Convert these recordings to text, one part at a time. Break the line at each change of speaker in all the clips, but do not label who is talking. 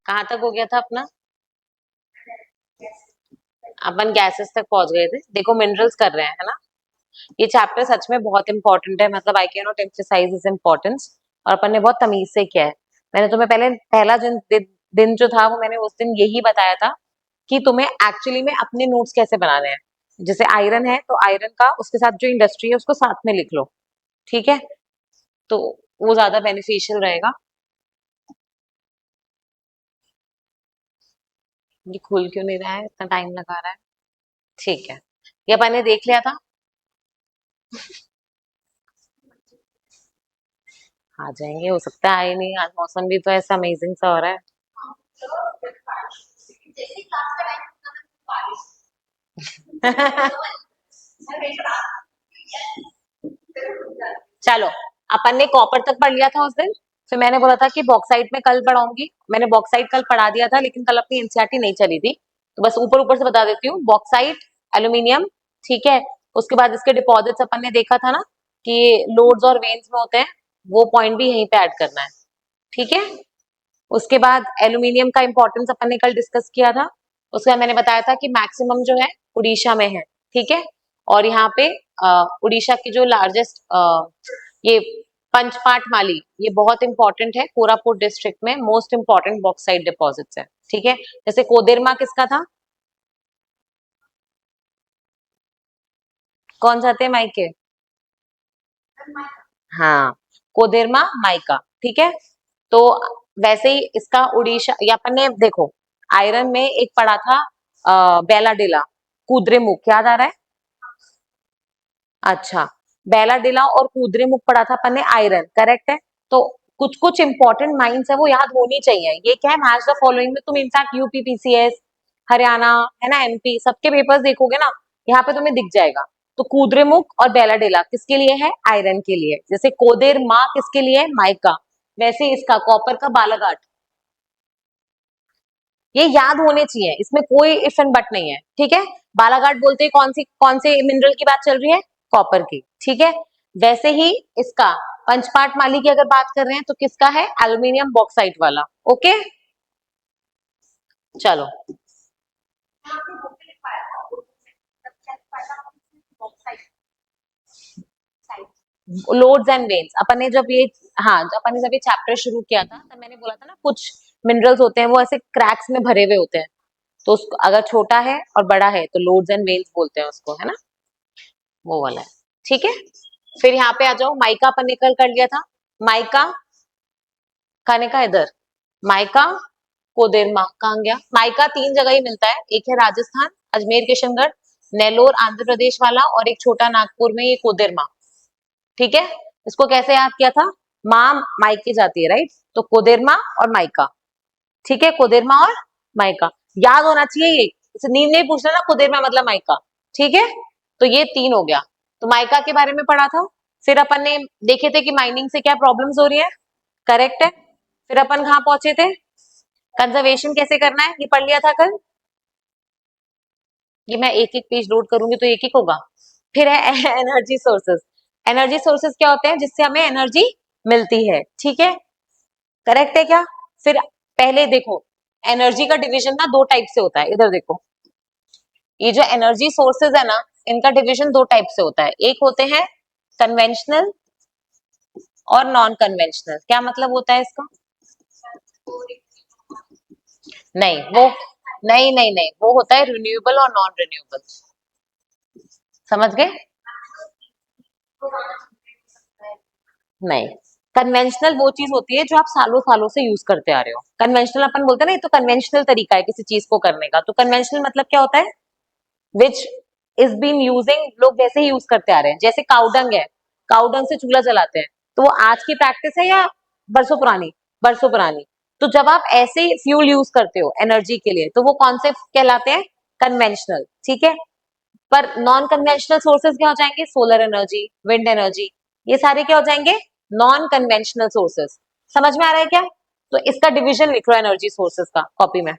कहाँ तक हो गया था अपना? अपन गैसेस तक पहुंच गए थे। देखो मिनरल्स कर रहे हैं, है ना? ये चैप्टर सच में बहुत इंपॉर्टेंट है, मतलब I can not emphasize is importance. और अपन ने बहुत तमीज से किया है। मैंने तुम्हें पहले पहला दिन जो था वो मैंने उस दिन यही बताया था कि तुम्हें एक्चुअली में अपने नोट्स कैसे बनाने हैं। जैसे आयरन है तो आयरन का उसके साथ जो इंडस्ट्री है उसको साथ में लिख लो, ठीक है? तो वो ज्यादा बेनिफिशियल रहेगा। ये खुल क्यों नहीं रहा है, इतना टाइम लगा रहा है? ठीक है, ये अपन ने देख लिया था। आ जाएंगे, हो सकता है आए नहीं, आज मौसम भी तो ऐसा अमेजिंग सा हो रहा है। चलो, अपन ने कॉपर तक पढ़ लिया था उस दिन। फिर मैंने बोला था कि बॉक्साइट में कल पढ़ाऊंगी, मैंने बॉक्साइट कल पढ़ा दिया था, लेकिन कल अपनी एनसीईआरटी नहीं चली थी, तो बस ऊपर ऊपर से बता देती हूँ। बॉक्साइट, एल्यूमिनियम, ठीक है। उसके बाद इसके डिपॉजिट्स अपन ने देखा था ना कि लोड्स और वेन्स में होते हैं, वो पॉइंट भी यहीं पे ऐड करना है, ठीक है। उसके बाद एल्यूमिनियम का इंपॉर्टेंस अपन ने कल डिस्कस किया था। उसके बाद मैंने बताया था कि मैक्सिमम जो है उड़ीसा में है, ठीक है। और यहाँ पे उड़ीसा की जो लार्जेस्ट ये पंचपाट माली, ये बहुत इंपॉर्टेंट है, कोरापुट डिस्ट्रिक्ट में मोस्ट इंपॉर्टेंट बॉक्साइट डिपॉजिट्स है, ठीक है। जैसे कोदेरमा किसका था? कौन सा थे माइके? हाँ, कोदेरमा माइका, ठीक है। तो वैसे ही इसका उड़ीसा, या अपन ने देखो आयरन में एक पढ़ा था बेलाडिला, कुद्रेमुख, याद आ रहा है? अच्छा, बेलाडिला और कुद्रेमुख पढ़ा था अपन ने आयरन, करेक्ट है। तो कुछ कुछ इंपॉर्टेंट माइंस है वो याद होनी चाहिए। ये क्या है, मैच द फॉलोइंग में तुम इनफैक्ट यूपी पीसीएस, हरियाणा, है ना, एमपी, सबके पेपर्स देखोगे ना, यहाँ पे तुम्हें दिख जाएगा। तो कुद्रेमुख और बेलाडिला किसके लिए है? आयरन के लिए। जैसे कोदेर माँ किसके लिए है? माइका। वैसे इसका कॉपर का बालाघाट, ये याद होने चाहिए, इसमें कोई इफ एंड बट नहीं है, ठीक है। बालाघाट बोलते हैं कौन से मिनरल की बात चल रही है? कॉपर की, ठीक है। वैसे ही इसका पंचपाट माली की अगर बात कर रहे हैं तो किसका है? एल्यूमिनियम बॉक्साइट वाला, ओके। चलो, लोड्स एंड वेन्स अपन ने जब ये, हाँ, जब अपन ने जब ये चैप्टर शुरू किया था तब मैंने बोला था ना, कुछ मिनरल्स होते हैं वो ऐसे क्रैक्स में भरे हुए होते हैं, तो उसको अगर छोटा है और बड़ा है तो लोड्स एंड वेन्स बोलते हैं उसको, है ना, वो वाला है, ठीक है। फिर यहाँ पे आ जाओ, माइका अपन ने कल कर लिया था। माइका खाने का इधर, माइका कोडेरमा कहाँ गया? माइका तीन जगह ही मिलता है, एक है राजस्थान, अजमेर किशनगढ़, नेल्लोर आंध्र प्रदेश वाला, और एक छोटा नागपुर में ये कोदेरमा, ठीक है। इसको कैसे याद किया था? माँ मायके जाती है, राइट, तो कोदेरमा और माइका, ठीक है, कोदेरमा और माइका, याद होना चाहिए ये। इसे नींद नहीं पूछना ना, कोदेरमा मतलब माइका, ठीक है। तो ये तीन हो गया। तो माइका के बारे में पढ़ा था। फिर अपन ने देखे थे कि माइनिंग से क्या प्रॉब्लम्स हो रही है, करेक्ट है। फिर अपन कहाँ पहुंचे थे? कंजर्वेशन कैसे करना है, ये पढ़ लिया था कल। ये मैं एक एक पेज लोड करूंगी तो एक एक होगा। फिर है एनर्जी सोर्सेस। एनर्जी सोर्सेस क्या होते हैं? जिससे हमें एनर्जी मिलती है, ठीक है, करेक्ट है क्या? फिर पहले देखो, एनर्जी का डिवीजन ना दो टाइप से होता है, इधर देखो। ये जो एनर्जी सोर्सेज है ना, इनका डिवीजन दो टाइप से होता है। एक होते हैं कन्वेंशनल और नॉन कन्वेंशनल। क्या मतलब होता है इसका? नहीं वो, नहीं, वो होता है रिन्यूएबल और नॉन रिन्यूएबल, समझ गए? नहीं, कन्वेंशनल वो चीज होती है जो आप सालों सालों से यूज करते आ रहे हो। कन्वेंशनल अपन बोलते हैं ना, ये तो कन्वेंशनल तरीका है किसी चीज को करने का। तो कन्वेंशनल मतलब क्या होता है? विच इज बीन यूजिंग, लोग वैसे ही यूज करते आ रहे हैं। जैसे काउडंग है, काउडंग से चूल्हा जलाते हैं, तो वो आज की प्रैक्टिस है या बरसों पुरानी? बरसों पुरानी। तो जब आप ऐसे फ्यूल यूज करते हो एनर्जी के लिए तो वो कौन से कहलाते हैं? कन्वेंशनल, ठीक है। पर नॉन कन्वेंशनल सोर्सेज क्या हो जाएंगे? सोलर एनर्जी, विंड एनर्जी, ये सारे क्या हो जाएंगे? Non conventional sources. समझ में आ रहा है क्या? तो इसका डिवीजन लिख लो एनर्जी सोर्सेज का कॉपी में।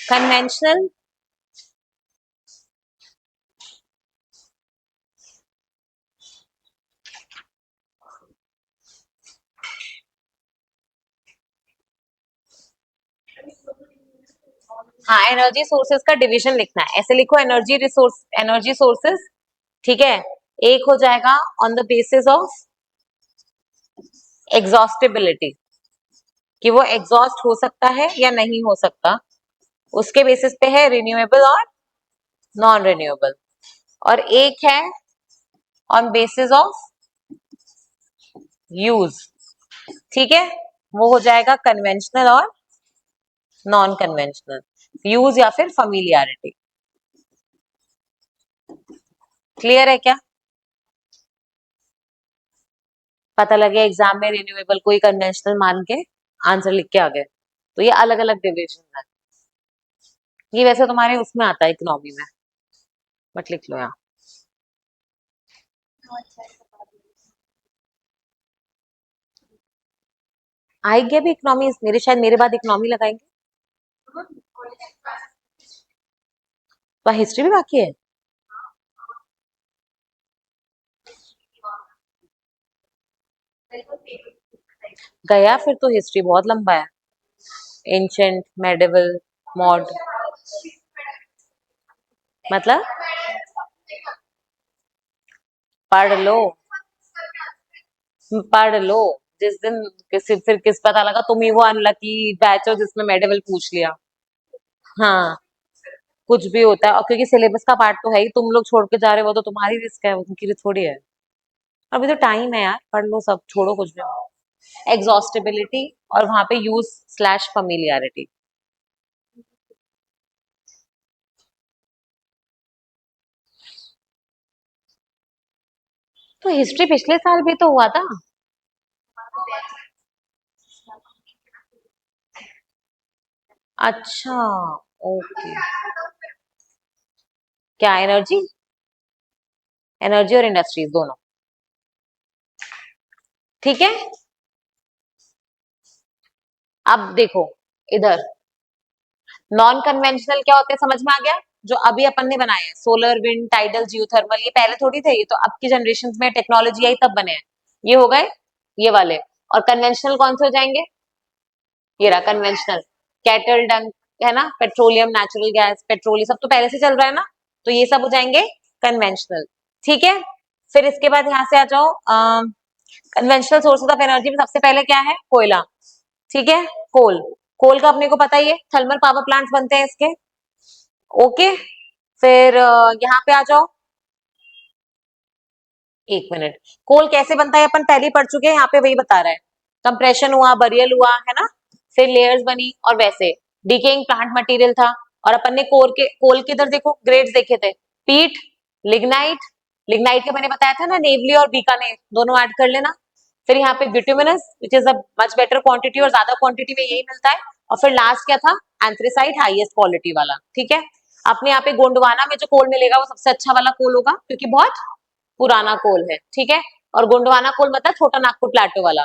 कन्वेंशनल, हाँ, एनर्जी सोर्सेज का डिवीजन लिखना है, ऐसे लिखो एनर्जी सोर्सेज, ठीक है। एक हो जाएगा on the basis of exhaustibility, कि वो एग्जॉस्ट हो सकता है या नहीं हो सकता, उसके बेसिस पे है रिन्यूएबल और नॉन रिन्यूएबल। और एक है ऑन बेसिस ऑफ यूज, ठीक है, वो हो जाएगा कन्वेंशनल और नॉन कन्वेंशनल, यूज या फिर फैमिलियरिटी। क्लियर है क्या? पता लगे एग्जाम में रिन्यूएबल को ही कन्वेंशनल मान के आंसर लिख के आ गए, तो ये अलग अलग डिविजन है। ये वैसे तुम्हारे उसमें आता है इकोनॉमी में, बट लिख लो यहाँ। आएगी अभी इकोनॉमी, मेरे शायद मेरे बाद इकोनॉमी लगाएंगे। तो हिस्ट्री भी बाकी है? गया फिर तो हिस्ट्री बहुत लंबा है, एंशंट, मेडिवल, मॉड, मतलब पढ़ लो, पढ़ लो। जिस दिन किसी फिर किस पता लगा तुम ही वो अनलकी बैच हो जिसमें मेडिवल पूछ लिया। हाँ, कुछ भी होता है, और क्योंकि सिलेबस का पार्ट तो है ही, तुम लोग छोड़ के जा रहे हो, वो तो तुम्हारी रिस्क है, उनकी थोड़ी है। अभी तो टाइम है यार, पढ़ लो सब, छोड़ो कुछ भी। एग्जॉस्टिबिलिटी और वहां पे यूज स्लैश फैमिलियरिटी। तो हिस्ट्री पिछले साल भी तो हुआ था। अच्छा, ओके। क्या एनर्जी, एनर्जी और इंडस्ट्रीज दोनों, ठीक है। अब देखो इधर, नॉन कन्वेंशनल क्या होते हैं समझ में आ गया, जो अभी अपन ने बनाए हैं, सोलर, विंड, टाइडल, जियोथर्मल, ये पहले थोड़ी थे, ये तो अब की जनरेशन में टेक्नोलॉजी आई तब बने हैं, ये हो गए ये वाले। और कन्वेंशनल कौन से हो जाएंगे, ये रहा कन्वेंशनल, कैटल डंक, है ना, पेट्रोलियम, नेचुरल गैस, पेट्रोल, ये सब तो पहले से चल रहा है ना, तो ये सब हो जाएंगे कन्वेंशनल, ठीक है। फिर इसके बाद यहाँ से आ जाओ, कन्वेंशनल सोर्सेज ऑफ एनर्जी में सबसे पहले क्या है, कोयला, ठीक है, कोल। कोल का अपने को पता ही है, थर्मल पावर प्लांट्स बनते हैं इसके, ओके। फिर यहाँ पे आ जाओ, एक मिनट, कोल कैसे बनता है अपन पहले ही पढ़ चुके हैं, यहाँ पे वही बता रहा है, कंप्रेशन हुआ, बरियल हुआ, है ना, फिर लेयर्स बनी, और वैसे डिकेइंग प्लांट मटेरियल था। और अपन ने कोल के इधर देखो ग्रेड्स देखे थे, पीट, लिग्नाइट, लिग्नाइट का मैंने बताया था ना, नेवली और बीकानेर दोनों ऐड कर लेना। फिर यहाँ पे bituminous which is a much better quantity, और ज्यादा क्वांटिटी में यही मिलता है। और फिर लास्ट क्या था, एंथ्रेसाइट, हाईएस्ट क्वालिटी वाला, ठीक है। अपने यहाँ पे गोंडवाना में जो कोल मिलेगा वो सबसे अच्छा वाला कोल होगा, क्योंकि बहुत पुराना कोल है, ठीक है। और गोंडवाना कोल मतलब छोटा नागपुर प्लेटो वाला।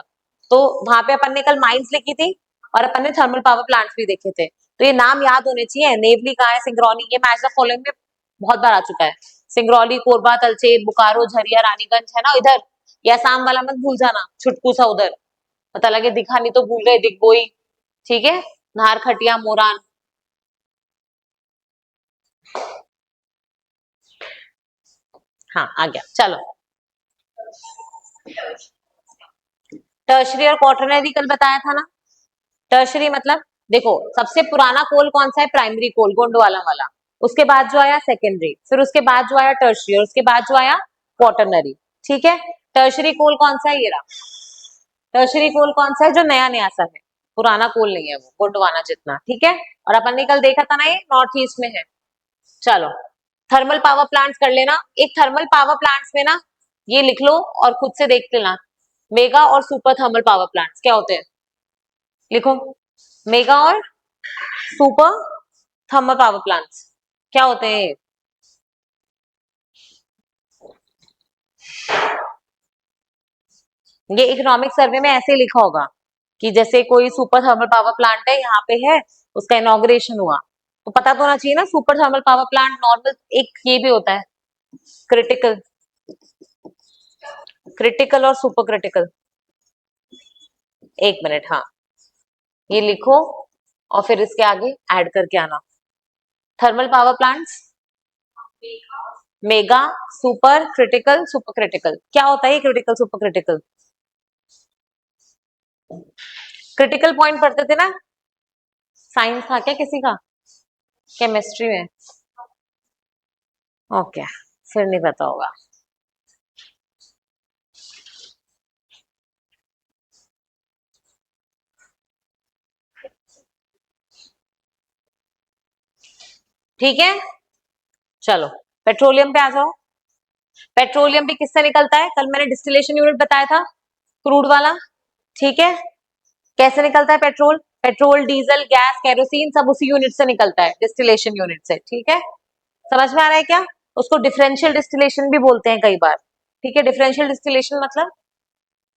तो वहां पे अपन ने कल माइंस लिखी थी, और अपन ने थर्मल पावर प्लांट्स भी देखे थे, तो ये नाम याद होने चाहिए। नेवली कहाँ है, सिंगरौली, ये मैच द फॉलोइंग में बहुत बार आ चुका है। सिंगरौली, कोरबा, तलचेर, बोकारो, झरिया, रानीगंज, है ना इधर। ये असम वाला मत भूल जाना, छुटकू सा उधर, पता लगे दिखा नहीं तो भूल गए, दिग्बोई, ठीक है, नाहर, खटिया, मोरान। हाँ आ गया, चलो। टर्शरी और क्वार्टरनरी कल बताया था ना। टर्शरी मतलब देखो, सबसे पुराना कोल कौन सा है, प्राइमरी कोल, गोंडवाना वाला। उसके बाद जो आया सेकेंडरी, फिर उसके बाद जो आया टर्शरी, और उसके बाद जो आया क्वार्टरनरी, ठीक है। टर्शरी कोल कौन सा है, ये रहा। टर्शरी कोल कौन सा है, जो नया नया सा है, पुराना कोल नहीं है वो, गोंडवाना जितना, ठीक है। और अपन ने कल देखा था ना, ये नॉर्थ ईस्ट में है। चलो, थर्मल पावर प्लांट्स कर लेना। एक थर्मल पावर प्लांट्स में ना, ये लिख लो और खुद से देख लेना, मेगा और सुपर थर्मल पावर प्लांट्स क्या होते हैं, लिखो, मेगा और सुपर थर्मल पावर प्लांट्स क्या होते हैं। ये इकोनॉमिक सर्वे में ऐसे लिखा होगा कि जैसे कोई सुपर थर्मल पावर प्लांट है, यहाँ पे है, उसका इनॉग्रेशन हुआ, तो पता तो होना चाहिए ना, super thermal power plant normal, एक ये भी होता है क्रिटिकल, क्रिटिकल और सुपर क्रिटिकल। एक मिनट, हाँ, ये लिखो और फिर इसके आगे ऐड करके आना। Thermal power plants, mega, super critical, super critical. क्या होता है ये critical super critical? Critical point पढ़ते थे ना, साइंस था क्या किसी का केमिस्ट्री में? ओके, फिर नहीं पता होगा। ठीक है, चलो पेट्रोलियम पे आ जाओ। पेट्रोलियम भी किससे निकलता है? कल मैंने डिस्टिलेशन यूनिट बताया था, क्रूड वाला। ठीक है, कैसे निकलता है petrol? Petrol, diesel, gas, kerosene सब उसी यूनिट से निकलता है, डिस्टिलेशन यूनिट से। ठीक है, समझ में आ रहा है क्या? उसको डिफरेंशियल डिस्टिलेशन भी बोलते हैं कई बार। ठीक है, डिफरेंशियल डिस्टिलेशन मतलब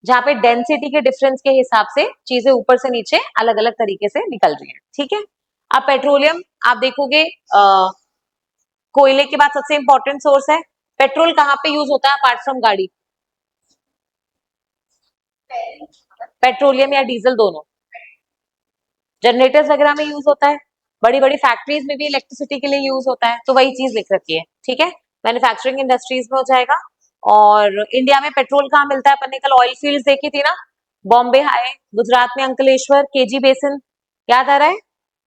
जहाँ पे डेंसिटी के डिफरेंस के हिसाब से चीजें ऊपर से नीचे अलग अलग तरीके से निकल रही हैं। ठीक है, अब पेट्रोलियम आप देखोगे, कोयले के बाद सबसे इंपॉर्टेंट सोर्स है। पेट्रोल कहाँ पे यूज होता है अपार्ट फ्रॉम गाड़ी? पेट्रोलियम या डीजल दोनों, जनरेटर्स वगैरह में यूज होता है, बड़ी बड़ी फैक्ट्रीज में भी इलेक्ट्रिसिटी के लिए यूज होता है, तो वही चीज लिख रखी है। ठीक है, मैन्युफैक्चरिंग इंडस्ट्रीज में हो जाएगा। और इंडिया में पेट्रोल कहाँ मिलता है? अपन ने कल ऑयल फील्ड्स देखी थी ना, बॉम्बे हाई, गुजरात में अंकलेश्वर, केजी बेसिन, याद आ रहा है?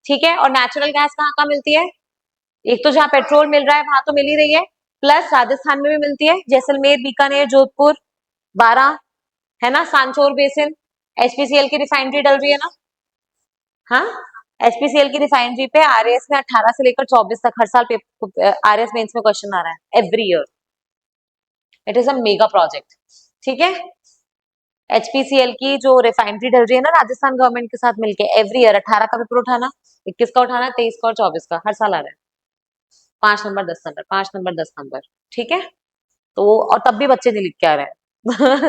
ठीक है, और नेचुरल गैस कहाँ कहाँ मिलती है? एक तो जहाँ पेट्रोल मिल रहा है वहां तो मिल ही रही है, प्लस राजस्थान में भी मिलती है, जैसलमेर, बीकानेर, जोधपुर, बारां, है ना, सांचौर बेसिन। एचपीसीएल की रिफाइनरी डल रही है ना? हाँ, एचपीसीएल की रिफाइनरी पे आरएएस में 18 से लेकर 24 तक हर साल आरएएस मेंस में क्वेश्चन आ रहा है, every year. It is a mega project. ठीक है, एचपीसीएल की जो रिफाइनरी डल रही है ना राजस्थान गवर्नमेंट के साथ मिलके, एवरी ईयर 18 का पेपर उठाना, 21 का उठाना, 23 का और 24 का, हर साल आ रहा है। 5 नंबर 10 नंबर, 5 नंबर 10 नंबर। ठीक है, तो और तब भी बच्चे नहीं लिख के आ रहे हैं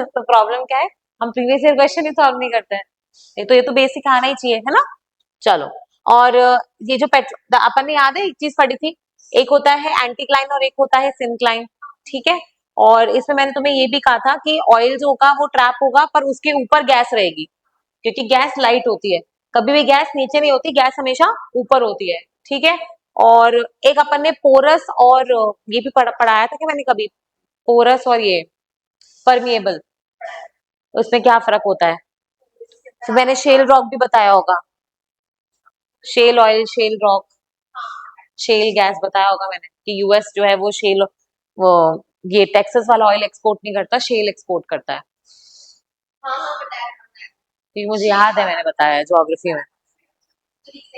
तो प्रॉब्लम क्या है? हम प्रीवियस ईयर क्वेश्चन ही सॉल्व नहीं करते हैं। ये तो बेसिक आना ही चाहिए, है ना? चलो, और ये जो पेट्रोल अपन ने, याद है एक चीज पढ़ी थी, एक होता है एंटीक्लाइन और एक होता है सिंक्लाइन। ठीक है, और इसमें मैंने तुम्हें ये भी कहा था कि ऑयल जो होगा वो ट्रैप होगा पर उसके ऊपर गैस रहेगी, क्योंकि गैस लाइट होती है। कभी भी गैस नीचे नहीं होती, गैस हमेशा ऊपर होती है। ठीक है, और एक अपन ने पोरस और ये भी पढ़ाया था कि मैंने कभी, पोरस और ये परमिएबल, उसमें क्या फर्क होता है? तो मैंने शेल रॉक भी बताया होगा, shale oil, shale rock, shale gas बताया होगा मैंने कि यूएस जो है वो शेल, वो ये टेक्सास वाला ऑयल एक्सपोर्ट नहीं करता, शेल एक्सपोर्ट करता है। क्योंकि मुझे याद है मैंने बताया है ज्योग्राफी में,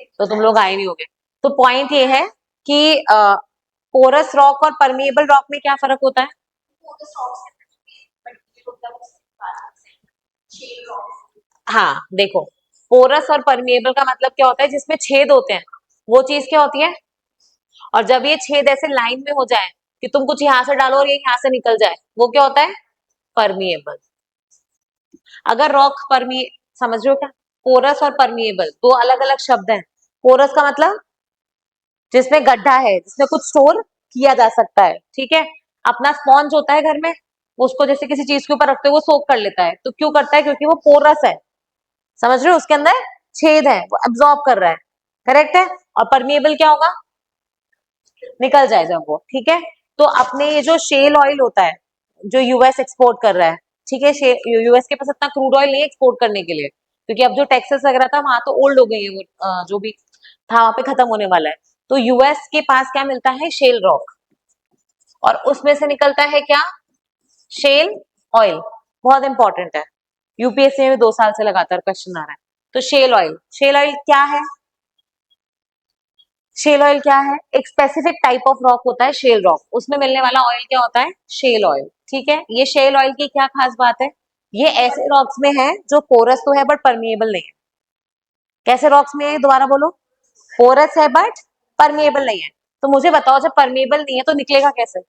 तो तुम लोग आए नहीं होगे। तो पॉइंट ये है कि पोरस रॉक और परमिएबल रॉक में क्या फर्क होता है? हाँ देखो, पोरस और परमिएबल का मतलब क्या होता है? जिसमें छेद होते हैं वो चीज क्या होती है? और जब ये छेद ऐसे लाइन में हो जाए कि तुम कुछ यहाँ से डालो और ये यहाँ से निकल जाए, वो क्या होता है? परमिएबल। अगर रॉक परमी, समझ रहे हो क्या? पोरस और परमिएबल दो अलग अलग शब्द हैं। पोरस का मतलब जिसमें गड्ढा है, जिसमें कुछ स्टोर किया जा सकता है। ठीक है, अपना स्पॉन्ज होता है घर में, उसको जैसे किसी चीज के ऊपर रखते हो वो सोक कर लेता है, तो क्यों करता है? क्योंकि वो पोरस है। समझ रहे हो, उसके अंदर छेद है, वो एब्जॉर्ब कर रहा है। करेक्ट है। और परमिएबल क्या होगा? निकल जाए जब वो। ठीक है, तो अपने ये जो शेल ऑयल होता है जो यूएस एक्सपोर्ट कर रहा है, ठीक है, यूएस के पास इतना क्रूड ऑयल नहीं है एक्सपोर्ट करने के लिए, क्योंकि अब जो टेक्सास वगैरह था वहां तो ओल्ड हो गई है वो, जो भी था वहां पे खत्म होने वाला है। तो यूएस के पास क्या मिलता है? शेल रॉक, और उसमें से निकलता है क्या? Shale oil. बहुत इंपॉर्टेंट है, यूपीएससी में 2 साल से लगातार क्वेश्चन आ रहा है। तो शेल ऑयल, शेल ऑयल क्या है? शेल ऑयल क्या है? एक स्पेसिफिक टाइप ऑफ रॉक होता है शेल रॉक, उसमें मिलने वाला ऑयल क्या होता है? Shale oil. ठीक है, ये शेल ऑयल की क्या खास बात है? ये ऐसे रॉक्स में है जो पोरस तो है बट परमिएबल नहीं है। कैसे रॉक्स में है, दोबारा बोलो? पोरस है बट परमिएबल नहीं है। तो मुझे बताओ, जब परमिएबल नहीं है तो निकलेगा कैसे?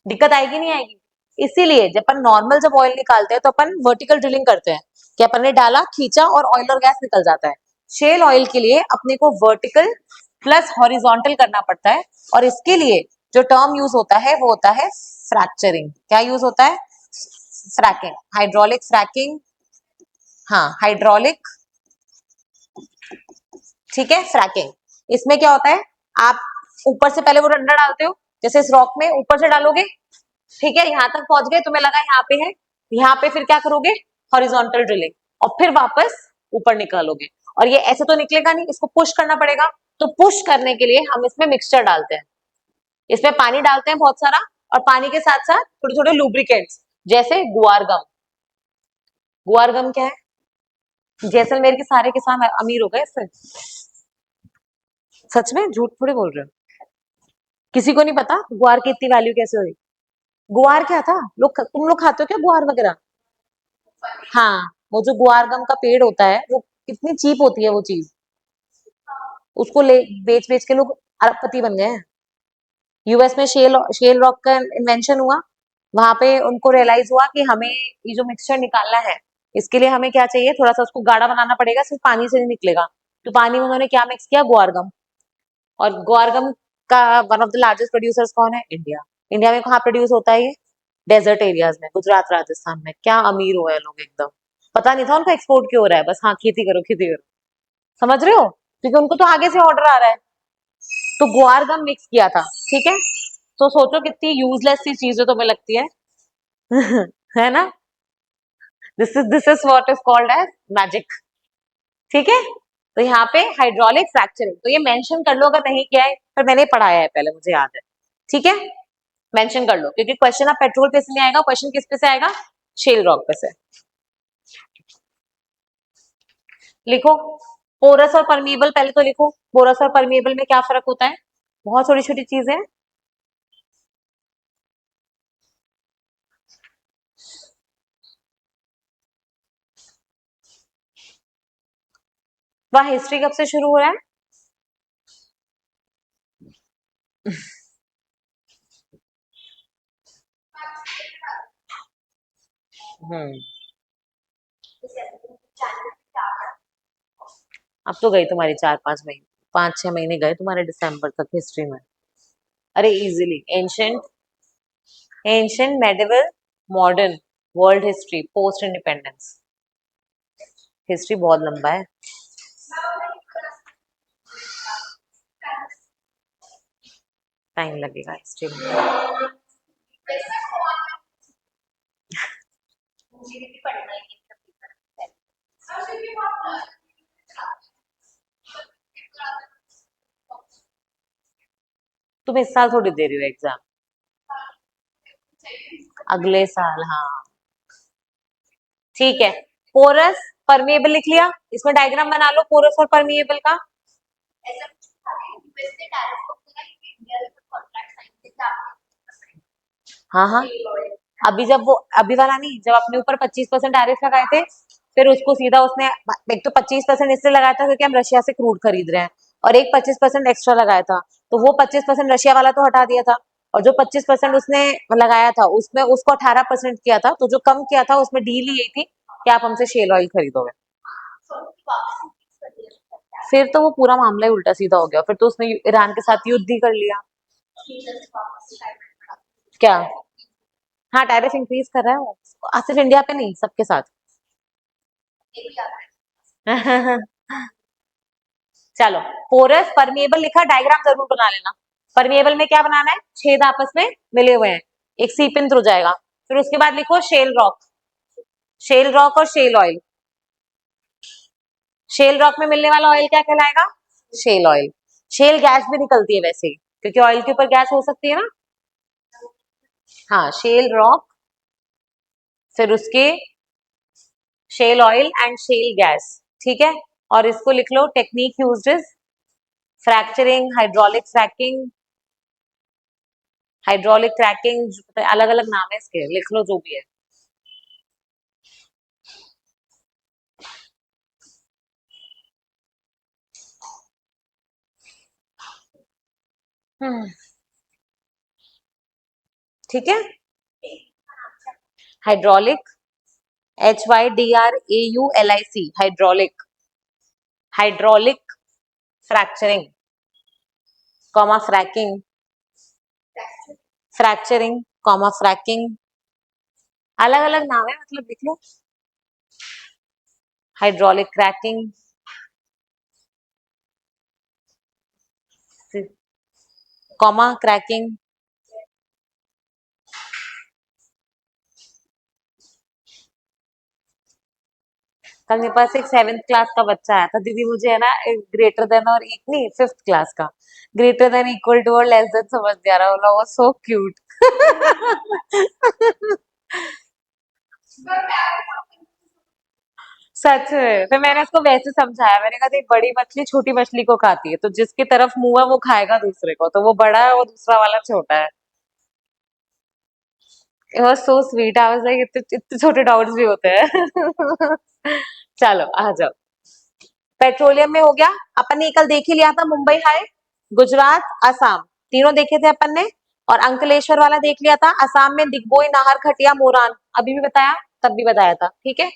दिक्कत आएगी नहीं आएगी? इसीलिए जब अपन नॉर्मल जब ऑयल निकालते हैं तो अपन वर्टिकल ड्रिलिंग करते हैं कि अपन ने डाला, खींचा और ऑयल और गैस निकल जाता है। शेल ऑयल के लिए अपने को वर्टिकल प्लस हॉरिजॉन्टल करना पड़ता है, और इसके लिए जो टर्म यूज होता है वो होता है फ्रैक्चरिंग। क्या यूज होता है? Fracking, hydraulic fracking. हाँ, हाइड्रोलिक। ठीक है, फ्रैकिंग। इसमें क्या होता है? आप ऊपर से पहले वो डंडा डालते हो, जैसे इस रॉक में ऊपर से डालोगे, ठीक है, यहाँ तक पहुंच गए, तुम्हें लगा यहाँ पे है, यहाँ पे फिर क्या करोगे, हॉरिजॉन्टल ड्रिलिंग, और फिर वापस ऊपर निकालोगे। और ये ऐसे तो निकलेगा नहीं, इसको पुश करना पड़ेगा। तो पुश करने के लिए हम इसमें मिक्सचर डालते हैं, इसमें पानी डालते हैं बहुत सारा, और पानी के साथ साथ थोड़े थोड़े लुब्रिकेंट्स, जैसे गुआर गम। गुआर गम क्या है? जैसलमेर के सारे किसान अमीर हो गए इससे। सच में, झूठ थोड़ी बोल रहे हो। किसी को नहीं पता गुआर की इतनी वैल्यू कैसे हुई। गुआर क्या था, तुम लोग खाते हो क्या गुआर वगैरह? हाँ, वो जो गुआर गम का पेड़ होता है, वो कितनी चीप होती है वो चीज, उसको ले बेच बेच के लोग अरबपति बन गए हैं। यूएस में शेल रॉक का इन्वेंशन हुआ, वहां पे उनको रियलाइज हुआ कि हमें ये जो मिक्सचर निकालना है, इसके लिए हमें क्या चाहिए, थोड़ा सा उसको गाढ़ा बनाना पड़ेगा, सिर्फ पानी से नहीं निकलेगा। तो पानी में उन्होंने क्या मिक्स किया, गुआरगम। और गुआरगम का one of the largest producers कौन है, इंडिया। इंडिया में कहाँ प्रोड्यूस होता है ये, डेजर्ट एरियाज में, गुजरात राजस्थान में। क्या अमीर हुए हैं लोग एकदम, पता नहीं था उनको एक्सपोर्ट क्यों हो रहा है, बस हाँ खेती करो खेती करो, समझ रहे हो, क्योंकि उनको तो आगे से ऑर्डर आ रहा है। तो गुआर गम मिक्स किया था, ठीक है। तो सोचो कितनी यूजलेस सी चीजें तुम्हें लगती है है ना। This is what is called as magic, ठीक है। तो यहाँ पे हाइड्रोलिक फ्रैक्चरिंग, तो ये मेंशन कर लो अगर नहीं किया है, पर मैंने पढ़ाया है पहले, मुझे याद है, ठीक है। मेंशन कर लो, क्योंकि क्वेश्चन अब पेट्रोल पे से नहीं आएगा, क्वेश्चन किस पे से आएगा, शेल रॉक पे से। लिखो, पोरस और परमिएबल, पहले तो लिखो पोरस और परमिएबल में क्या फर्क होता है, बहुत छोटी छोटी चीजें हैं। वह हिस्ट्री कब से शुरू हो रहा है? हम्म, अब तो गई तुम्हारी 4-5 महीने, 5-6 महीने गए तुम्हारे दिसंबर तक हिस्ट्री में। अरे easily, ancient, ancient, medieval, modern, world history, post independence. History बहुत लंबा है। टाइम लगेगा हिस्ट्री में। तुम इस साल थोड़ी दे रही हो एग्जाम, अगले साल, हाँ। ठीक है, पोरस परमिएबल लिख लिया, इसमें डायग्राम बना लो पोरस और परमिएबल का। हाँ हाँ, अभी जब वो, अभी वाला नहीं, जब अपने ऊपर 25% टैरिफ लगाए थे, फिर उसको सीधा उसने, एक तो 25% इसलिए लगाया था क्योंकि हम रशिया से क्रूड खरीद रहे हैं, और एक 25% एक्स्ट्रा लगाया था, तो वो 25% रशिया वाला तो हटा दिया था, और जो 25% उसने लगाया था उसमें उसको 18% किया था, तो जो कम किया था उसमें डील यही थी कि आप हमसे शेल ऑयल खरीदोगे। फिर तो वो पूरा मामला ही उल्टा सीधा हो गया, फिर तो उसने ईरान के साथ युद्ध ही कर लिया। क्या? हाँ, टैरिफ इंक्रीज कर रहा है वो, सिर्फ इंडिया पे नहीं, सबके साथ। चलो, पोरस परमिएबल लिखा, डायग्राम जरूर बना लेना। परमिएबल में क्या बनाना है, छेद आपस में मिले हुए हैं, एक सीपिन थ्रू जाएगा। फिर उसके बाद लिखो शेल रॉक, शेल रॉक और शेल ऑयल। शेल रॉक में मिलने वाला ऑयल क्या कहलाएगा, शेल ऑयल। शेल गैस भी निकलती है वैसे ही, क्योंकि ऑयल के ऊपर गैस हो सकती है ना। हाँ, शेल रॉक, फिर उसके shale oil and shale gas, ठीक है। और इसको लिख लो, technique used is fracturing, hydraulic fracking, hydraulic cracking, अलग अलग नाम है इसके, लिख लो जो भी है। हम्म, ठीक है। Hydraulic, HYDRAULIC, hydraulic, hydraulic fracturing, comma fracking, fracturing, comma fracking, अलग अलग नाम है, मतलब लिख लो। Hydraulic cracking, comma cracking. कल मेरे पास एक 7th क्लास का बच्चा आया था, दीदी मुझे है ना ग्रेटर देन और एक नहीं 5th क्लास का, ग्रेटर देन इक्वल टू और लेस देन समझ नहीं आ रहा, बोला वो सो क्यूट। सच में फिर मैंने उसको वैसे समझाया, मैंने कहा देख बड़ी मछली छोटी मछली को खाती है, तो जिसकी तरफ मुंह है वो खाएगा दूसरे को, तो वो बड़ा है वो दूसरा वाला छोटा है। It was so sweet, I was like इतने इतने छोटे डाउट्स भी होते हैं। चलो आ जाओ। पेट्रोलियम में हो गया, अपन ने कल देख ही लिया था, मुंबई हाई, गुजरात, असम, तीनों देखे थे अपन ने। और अंकलेश्वर वाला देख लिया था, असम में दिग्बोई, नाहर, खटिया, मोरान, अभी भी बताया, तब भी बताया था, ठीक है।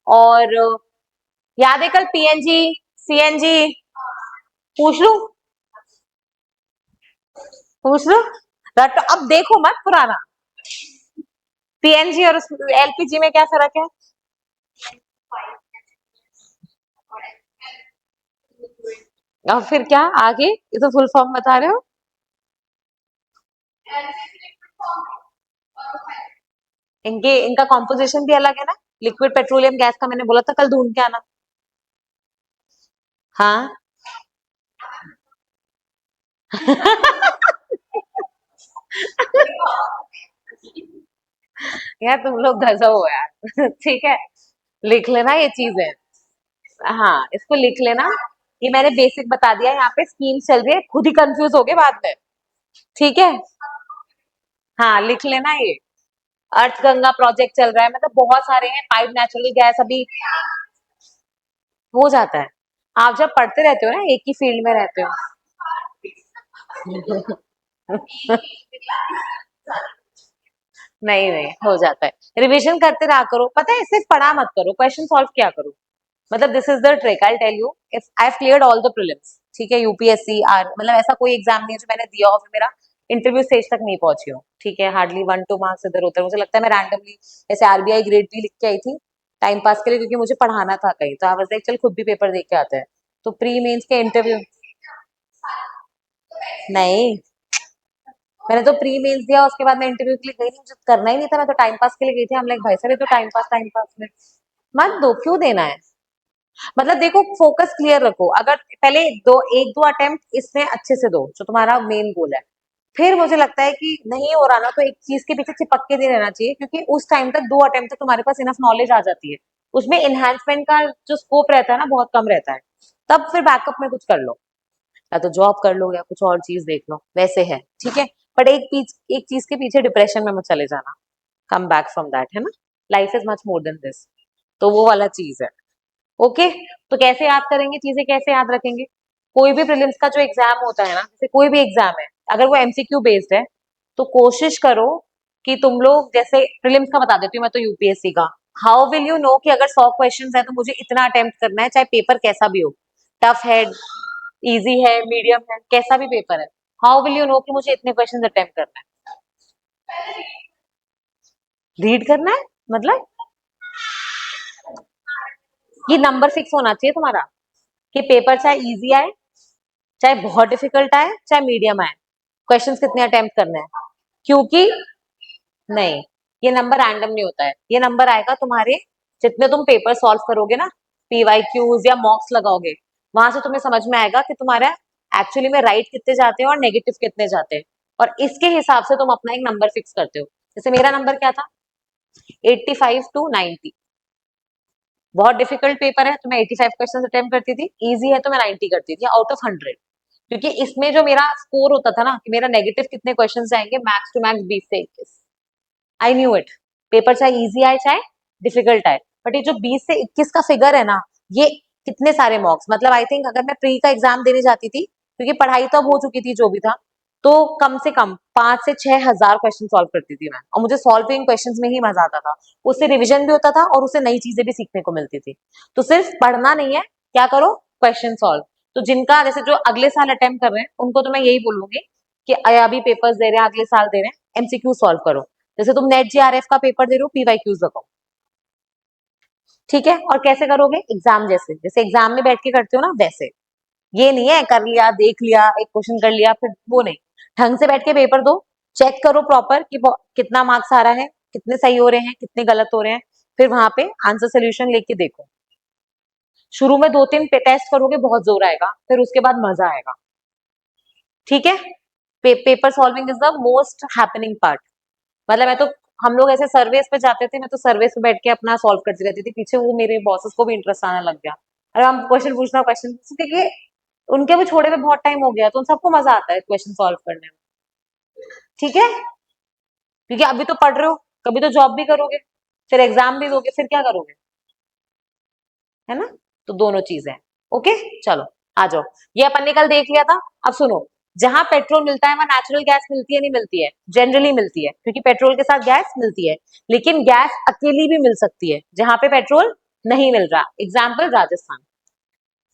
और याद है कल पीएनजी, सीएनजी, पूछ लू, पूछ लू, रट अब देखो मत पुराना। पीएनजी और एलपीजी में क्या फर्क है? और फिर क्या आगे, ये तो फुल फॉर्म बता रहे हो। इनके इनका कॉम्पोजिशन भी अलग है ना, लिक्विड पेट्रोलियम गैस का मैंने बोला था कल, ढूंढ के आना। हाँ। यार तुम लोग गजब हो यार। ठीक है, लिख लेना ये चीजें। हाँ इसको लिख लेना, ये मैंने बेसिक बता दिया, यहाँ पे स्कीम चल रही है, खुद ही कंफ्यूज हो गए बाद में। ठीक है, हाँ लिख लेना ये। अर्थ गंगा प्रोजेक्ट चल रहा है, मतलब बहुत सारे हैं, पाइप नेचुरल गैस अभी हो जाता है। आप जब पढ़ते रहते हो ना, एक ही फील्ड में रहते हो। नहीं नहीं हो जाता है, रिवीजन करते रहा करो, पता है सिर्फ पढ़ा मत करो, क्वेश्चन सॉल्व किया करो। मतलब this is the trick, I tell you, if I have cleared all the prelims, ठीक है, यूपीएससी आर, मतलब ऐसा कोई एग्जाम नहीं है जो मैंने दिया हो फिर मेरा इंटरव्यू स्टेज तक नहीं पहुंची हो, ठीक है, हार्डली 1-2 मार्क्स इधर उधर, मुझे लगता है मैं रैंडमली जैसे आरबीआई ग्रेड भी लिख के आई थी टाइम पास के लिए, क्योंकि मुझे पढ़ाना था कहीं, तो आई वाज लाइक चल खुद भी पेपर देख के आते हैं। तो प्री मेंस के इंटरव्यू, नहीं मैंने तो प्री मेंस दिया, उसके बाद मैं इंटरव्यू के लिए गई नहीं, मुझे करना ही नहीं था, मैं तो टाइम पास के लिए गई थी, हम लाइक भाई साहब ये तो टाइम पास में मत दो, क्यों देना है। मतलब देखो फोकस क्लियर रखो, अगर पहले दो एक दो अटेम्प्ट इसमें अच्छे से दो जो तुम्हारा मेन गोल है, फिर मुझे लगता है कि नहीं हो रहा ना, तो एक चीज के पीछे चिपक के नहीं रहना चाहिए, क्योंकि उस टाइम तक 2 अटेम्प्ट तक तुम्हारे पास इनफ नॉलेज आ जाती है, उसमें इन्हांसमेंट का जो स्कोप रहता है ना बहुत कम रहता है, तब फिर बैकअप में कुछ कर लो, या तो जॉब कर लो या कुछ और चीज देख लो, वैसे है, ठीक है। बट एक चीज के पीछे डिप्रेशन में मत चले जाना, कम बैक फ्रॉम दैट, है ना, life is much more than this, तो वो वाला चीज है। ओके, तो कैसे याद करेंगे चीजें, कैसे याद रखेंगे, कोई भी प्रीलिम्स का जो एग्जाम होता है ना, जैसे कोई भी एग्जाम है, अगर वो एमसीक्यू बेस्ड है, तो कोशिश करो कि तुम लोग, जैसे प्रीलिम्स का बता देती हूँ मैं तो यूपीएससी का, हाउ विल यू नो कि अगर 100 क्वेश्चन है तो मुझे इतना अटेम्प्ट करना है, चाहे पेपर कैसा भी हो, टफ है, इजी है, मीडियम है, कैसा भी पेपर है, हाउ विल यू नो कि मुझे इतने क्वेश्चन अटेम्प्ट करना है, रीड करना है, मतलब ये नंबर फिक्स होना चाहिए तुम्हारा, कि पेपर चाहे इजी आए, चाहे बहुत डिफिकल्ट आए, चाहे मीडियम आए, क्वेश्चंस कितने अटेम्प्ट करने हैं, क्योंकि नहीं, ये नंबर रैंडम नहीं होता है, ये नंबर आएगा तुम्हारे जितने तुम पेपर सॉल्व करोगे ना, पीवाई क्यूज या मॉक्स लगाओगे, वहां से तुम्हें समझ में आएगा कि तुम्हारा एक्चुअली में राइट कितने जाते हैं और नेगेटिव कितने जाते हैं, और इसके हिसाब से तुम अपना एक नंबर फिक्स करते हो। जैसे मेरा नंबर क्या था, 85 to 90, बहुत डिफिकल्ट पेपर है तो मैं 85 क्वेश्चन अटेम्प्ट करती थी, इजी है तो मैं 90 करती थी आउट ऑफ 100, क्योंकि इसमें जो मेरा स्कोर होता था ना कि मेरा नेगेटिव कितने क्वेश्चन आएंगे, मैक्स टू मैक्स 20 से 21, आई न्यू इट, पेपर चाहे इजी आए चाहे डिफिकल्ट आए, बट ये जो 20 से 21 का फिगर है ना, ये कितने सारे मॉक्स, मतलब आई थिंक अगर मैं प्री का एग्जाम देने जाती थी, क्योंकि पढ़ाई तो अब हो चुकी थी जो भी था, तो कम से कम 5 से 6 हजार क्वेश्चन सॉल्व करती थी मैं, और मुझे सॉल्विंग क्वेश्चंस में ही मजा आता था, उससे रिवीजन भी होता था और उससे नई चीजें भी सीखने को मिलती थी। तो सिर्फ पढ़ना नहीं है, क्या करो, क्वेश्चन सॉल्व। तो जिनका जैसे जो अगले साल अटेम्प्ट कर रहे हैं उनको तो मैं यही बोलूंगी कि अभी पेपर्स दे रहे हैं, अगले साल दे रहे हैं, एमसीक्यू सॉल्व करो, जैसे तुम नेट जीआरएफ का पेपर दे रहे हो, पीवाई क्यूज लगाओ, ठीक है। और कैसे करोगे, एग्जाम जैसे जैसे एग्जाम में बैठ के करते हो ना वैसे, ये नहीं है कर लिया देख लिया एक क्वेश्चन कर लिया फिर, वो नहीं, ढंग से बैठ के पेपर दो, चेक करो प्रॉपर कि कितना मार्क्स आ रहा है, कितने सही हो रहे हैं, कितने गलत हो रहे हैं, फिर वहां पे आंसर सोल्यूशन लेके देखो। शुरू में 2-3 टेस्ट करोगे, बहुत जोर आएगा, फिर उसके बाद मजा आएगा। ठीक है। Paper solving is the most happening part. मतलब मैं तो, हम लोग ऐसे सर्वेस पे जाते थे, मैं तो सर्वेस पे बैठ के अपना सॉल्व करती रहती थी, पीछे वो मेरे बॉसेस को भी इंटरेस्ट आने लग गया। अरे हम क्वेश्चन पूछना, क्वेश्चन क्योंकि उनके भी छोड़े हुए बहुत टाइम हो गया, तो उन सबको मजा आता है क्वेश्चन सॉल्व करने में। ठीक है, क्योंकि अभी तो पढ़ रहे हो, कभी तो जॉब भी करोगे, फिर एग्जाम भी दोगे, फिर क्या करोगे, है ना? तो दोनों चीजें हैं। ओके, चलो आ जाओ। ये अपन ने कल देख लिया था। अब सुनो, जहां पेट्रोल मिलता है वहां नेचुरल गैस मिलती है नहीं मिलती है? जनरली मिलती है, क्योंकि पेट्रोल के साथ गैस मिलती है। लेकिन गैस अकेली भी मिल सकती है जहां पे पेट्रोल नहीं मिल रहा। एग्जाम्पल राजस्थान।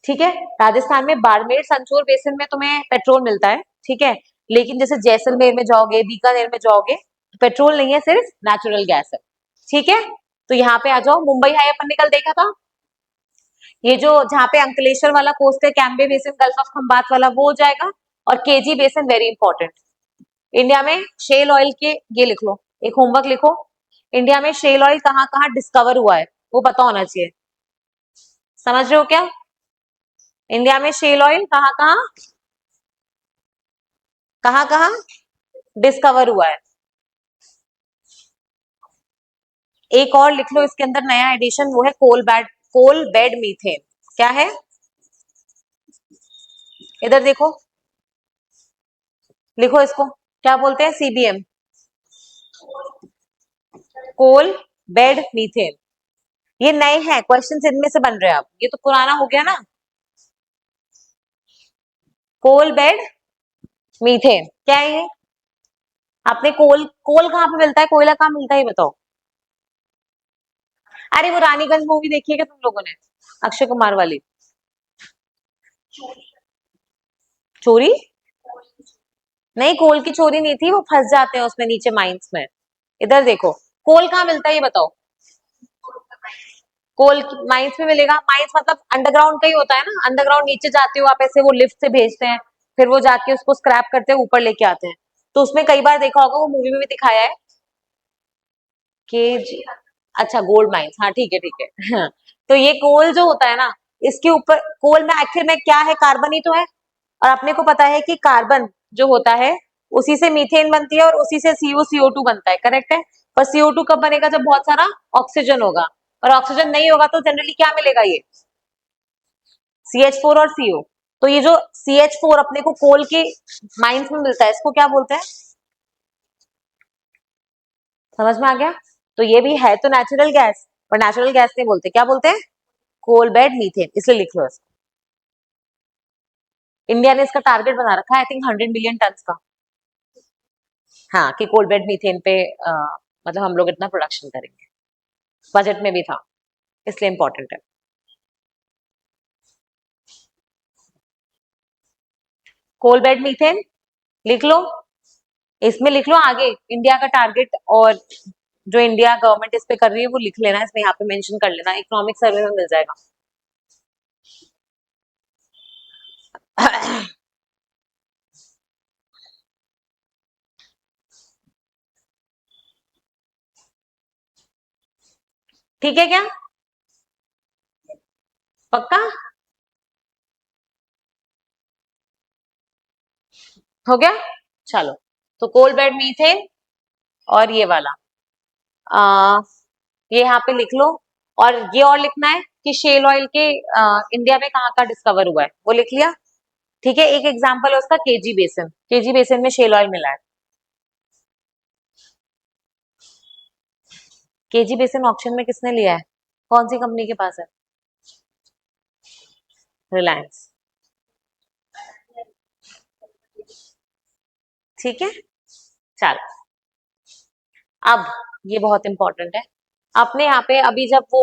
ठीक है, राजस्थान में बाड़मेर संचोर बेसिन में तुम्हें पेट्रोल मिलता है। ठीक है, लेकिन जैसे जैसलमेर में जाओगे, बीकानेर में जाओगे, पेट्रोल नहीं है, सिर्फ नेचुरल गैस है। ठीक है, तो यहाँ पे आ जाओ। मुंबई हाई अपन ने कल देखा था। ये जो जहाँ पे अंकलेश्वर वाला कोस्ट है, Cambay basin, gulf of Khambhat वाला, वो हो जाएगा। और KG basin very important. India में शेल ऑयल के, ये लिख लो, एक होमवर्क लिखो। इंडिया में शेल ऑयल कहाँ कहाँ डिस्कवर हुआ है, वो पता होना चाहिए। समझ रहे हो क्या? इंडिया में शेल ऑयल कहाँ कहाँ कहाँ कहाँ डिस्कवर हुआ है। एक और लिख लो इसके अंदर नया एडिशन, वो है कोल बेड मीथेन। क्या है? इधर देखो, लिखो इसको, क्या बोलते हैं? CBM, coal bed methane. ये नए हैं क्वेश्चन, इनमें से बन रहे हैं। अब ये तो पुराना हो गया ना। कोल बेड मीथेन क्या है ये? आपने कोल कोल कहाँ पे मिलता है, कोयला कहाँ मिलता है, ये बताओ। अरे वो रानीगंज मूवी देखी है क्या तुम लोगों ने, अक्षय कुमार वाली? चोरी? नहीं, कोल की चोरी नहीं थी, वो फंस जाते हैं उसमें नीचे माइंस में। इधर देखो, कोल कहाँ मिलता है ये बताओ। कोल माइंस में मिलेगा। माइंस मतलब अंडरग्राउंड का ही होता है ना, अंडरग्राउंड नीचे जाते हो आप, ऐसे वो लिफ्ट से भेजते हैं, फिर वो जाके उसको स्क्रैप करते हैं, ऊपर लेके आते हैं। तो उसमें कई बार देखा होगा, वो मूवी में भी दिखाया है कि अच्छा, गोल्ड माइंस, हाँ ठीक है ठीक है। हाँ, तो ये कोल जो होता है ना, इसके ऊपर कोल में आखिर में क्या है, कार्बन ही तो है। और अपने को पता है कि कार्बन जो होता है, उसी से मीथेन बनती है और उसी से CO2 बनता है, करेक्ट है। पर CO2 कब बनेगा? जब बहुत सारा ऑक्सीजन होगा। और ऑक्सीजन नहीं होगा तो जनरली क्या मिलेगा? ये CH4 और CO। तो ये जो CH4 अपने को कोल के माइंस में मिलता है, इसको क्या बोलते हैं? समझ में आ गया? तो ये भी है तो नेचुरल गैस, पर नेचुरल गैस नहीं बोलते, क्या बोलते हैं? कोल बेड मीथेन, इसलिए लिख लो इसको। इंडिया ने इसका टारगेट बना रखा है, आई थिंक 100 मिलियन टन का। हाँ, कि कोल बेड मीथेन पे मतलब हम लोग इतना प्रोडक्शन करेंगे। बजट में भी था, इसलिए इंपॉर्टेंट है। कोल बेड मीथेन लिख लो। इसमें लिख लो आगे इंडिया का टारगेट, और जो इंडिया गवर्नमेंट इस पे कर रही है वो लिख लेना, इसमें यहाँ पे मेंशन कर लेना, इकोनॉमिक सर्वे में मिल जाएगा। ठीक है क्या? पक्का? हो गया? चलो, तो कोल बेड मीथेन और ये वाला, आ, ये यहाँ पे लिख लो। और ये और लिखना है कि शेल ऑयल के इंडिया में कहाँ कहाँ डिस्कवर हुआ है, वो लिख लिया। ठीक है, एक एग्जांपल है उसका केजी बेसिन, केजी बेसिन में शेल ऑयल मिला है। केजी बेसिन ऑक्शन में किसने लिया है, कौन सी कंपनी के पास है? रिलायंस। ठीक है, चलो। अब ये बहुत इंपॉर्टेंट है। अपने यहाँ पे अभी जब वो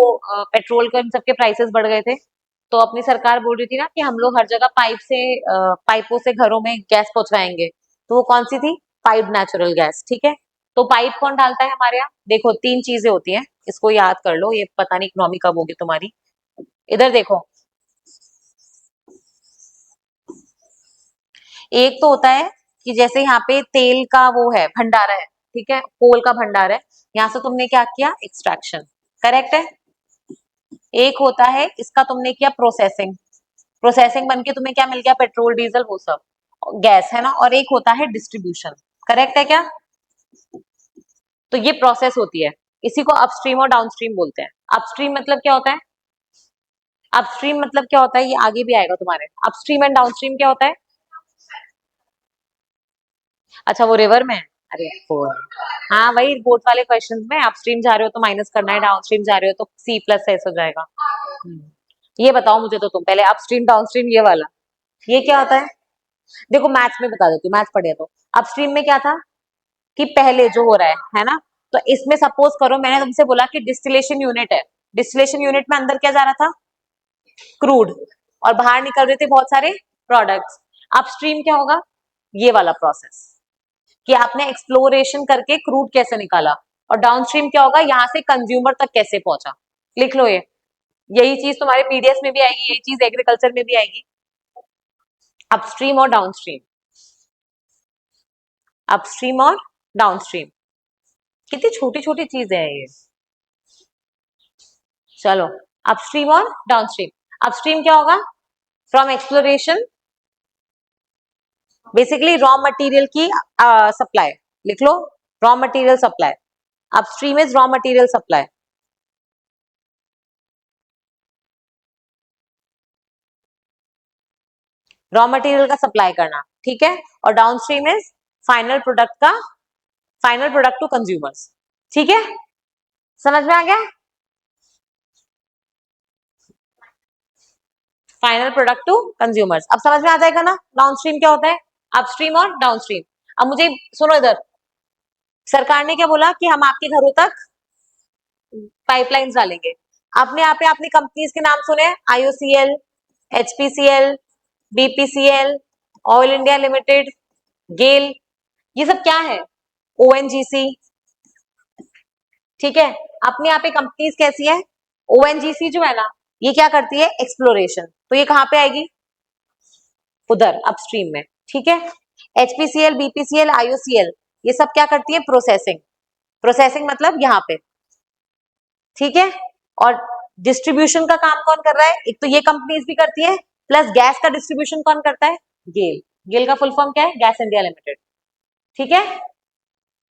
पेट्रोल का इन सबके प्राइसेस बढ़ गए थे, तो अपनी सरकार बोल रही थी ना कि हम लोग हर जगह पाइपों से घरों में गैस पहुंचाएंगे। तो वो कौन सी थी? Pipe natural gas. ठीक है, तो पाइप कौन डालता है हमारे यहाँ? देखो, 3 चीजें होती हैं, इसको याद कर लो, ये पता नहीं इकोनॉमी कब होगी तुम्हारी। इधर देखो, एक तो होता है कि जैसे यहाँ पे तेल का वो है, भंडारा है, ठीक है, कोल का भंडार है, यहाँ से तुमने क्या किया, एक्सट्रैक्शन, करेक्ट है। एक होता है इसका तुमने किया प्रोसेसिंग, प्रोसेसिंग बन के तुम्हें क्या मिल गया, पेट्रोल डीजल वो सब, गैस है ना, और एक होता है डिस्ट्रीब्यूशन, करेक्ट है क्या। तो ये प्रोसेस होती है, इसी को अपस्ट्रीम और डाउनस्ट्रीम बोलते हैं। अपस्ट्रीम मतलब क्या होता है, अपस्ट्रीम मतलब क्या होता है, ये आगे भी आएगा तुम्हारे, अपस्ट्रीम एंड डाउनस्ट्रीम क्या होता है। अच्छा वो रिवर में है? अरे फोर, हाँ वही बोट वाले क्वेश्चंस में, अपस्ट्रीम जा रहे हो तो माइनस करना है, डाउनस्ट्रीम जा रहे हो तो सी प्लस एस हो जाएगा। ये बताओ मुझे तो तुम पहले, अपस्ट्रीम डाउनस्ट्रीम ये वाला, ये क्या होता है। देखो मैथ्स में बता देती हूँ, मैथ्स पढ़े तो अपस्ट्रीम में क्या था कि पहले जो हो रहा है ना, तो इसमें सपोज करो मैंने तुमसे बोला कि डिस्टिलेशन यूनिट है, डिस्टिलेशन यूनिट में अंदर क्या जा रहा था, क्रूड, और बाहर निकल रहे थे बहुत सारे प्रोडक्ट्स। अपस्ट्रीम क्या होगा, ये वाला प्रोसेस, कि आपने एक्सप्लोरेशन करके क्रूड कैसे निकाला, और डाउनस्ट्रीम क्या होगा, यहाँ से कंज्यूमर तक कैसे पहुंचा। लिख लो ये, यही चीज तुम्हारे पीडीएफ में भी आएगी, यही चीज एग्रीकल्चर में भी आएगी, अपस्ट्रीम और डाउनस्ट्रीम, अपस्ट्रीम और डाउनस्ट्रीम, कितनी छोटी छोटी चीजें है ये। चलो, अपस्ट्रीम और डाउनस्ट्रीम, अपस्ट्रीम क्या होगा, from exploration, basically raw material की सप्लाई, लिख लो, raw material supply, upstream is raw material supply, raw material का सप्लाई करना, ठीक है, और डाउनस्ट्रीम इज फाइनल प्रोडक्ट का, फाइनल प्रोडक्ट टू कंज्यूमर्स, ठीक है, समझ में आ गया, फाइनल प्रोडक्ट टू कंज्यूमर्स, अब समझ में आ जाएगा ना डाउनस्ट्रीम क्या होता है, अपस्ट्रीम और डाउनस्ट्रीम। अब मुझे सुनो इधर, सरकार ने क्या बोला कि हम आपके घरों तक पाइपलाइंस डालेंगे, आपने यहाँ पे अपनी कंपनीज के नाम सुने, IOCL, HPCL, BPCL, Oil India Limited, GAIL, ये सब क्या है, ओएनजीसी, ठीक है, अपने यहाँ पे कंपनीज कैसी है, ओएनजीसी जो है ना, ये क्या करती है, एक्सप्लोरेशन, तो ये कहाँ पे आएगी, उधर अपस्ट्रीम में, ठीक है। एचपीसीएल, बीपीसीएल, आईओसीएल, ये सब क्या करती है, प्रोसेसिंग, प्रोसेसिंग मतलब यहाँ पे, ठीक है। और डिस्ट्रीब्यूशन का काम कौन कर रहा है, एक तो ये कंपनीज भी करती है, प्लस गैस का डिस्ट्रीब्यूशन कौन करता है, गेल, गेल का फुल फॉर्म क्या है, गैस इंडिया लिमिटेड, ठीक है,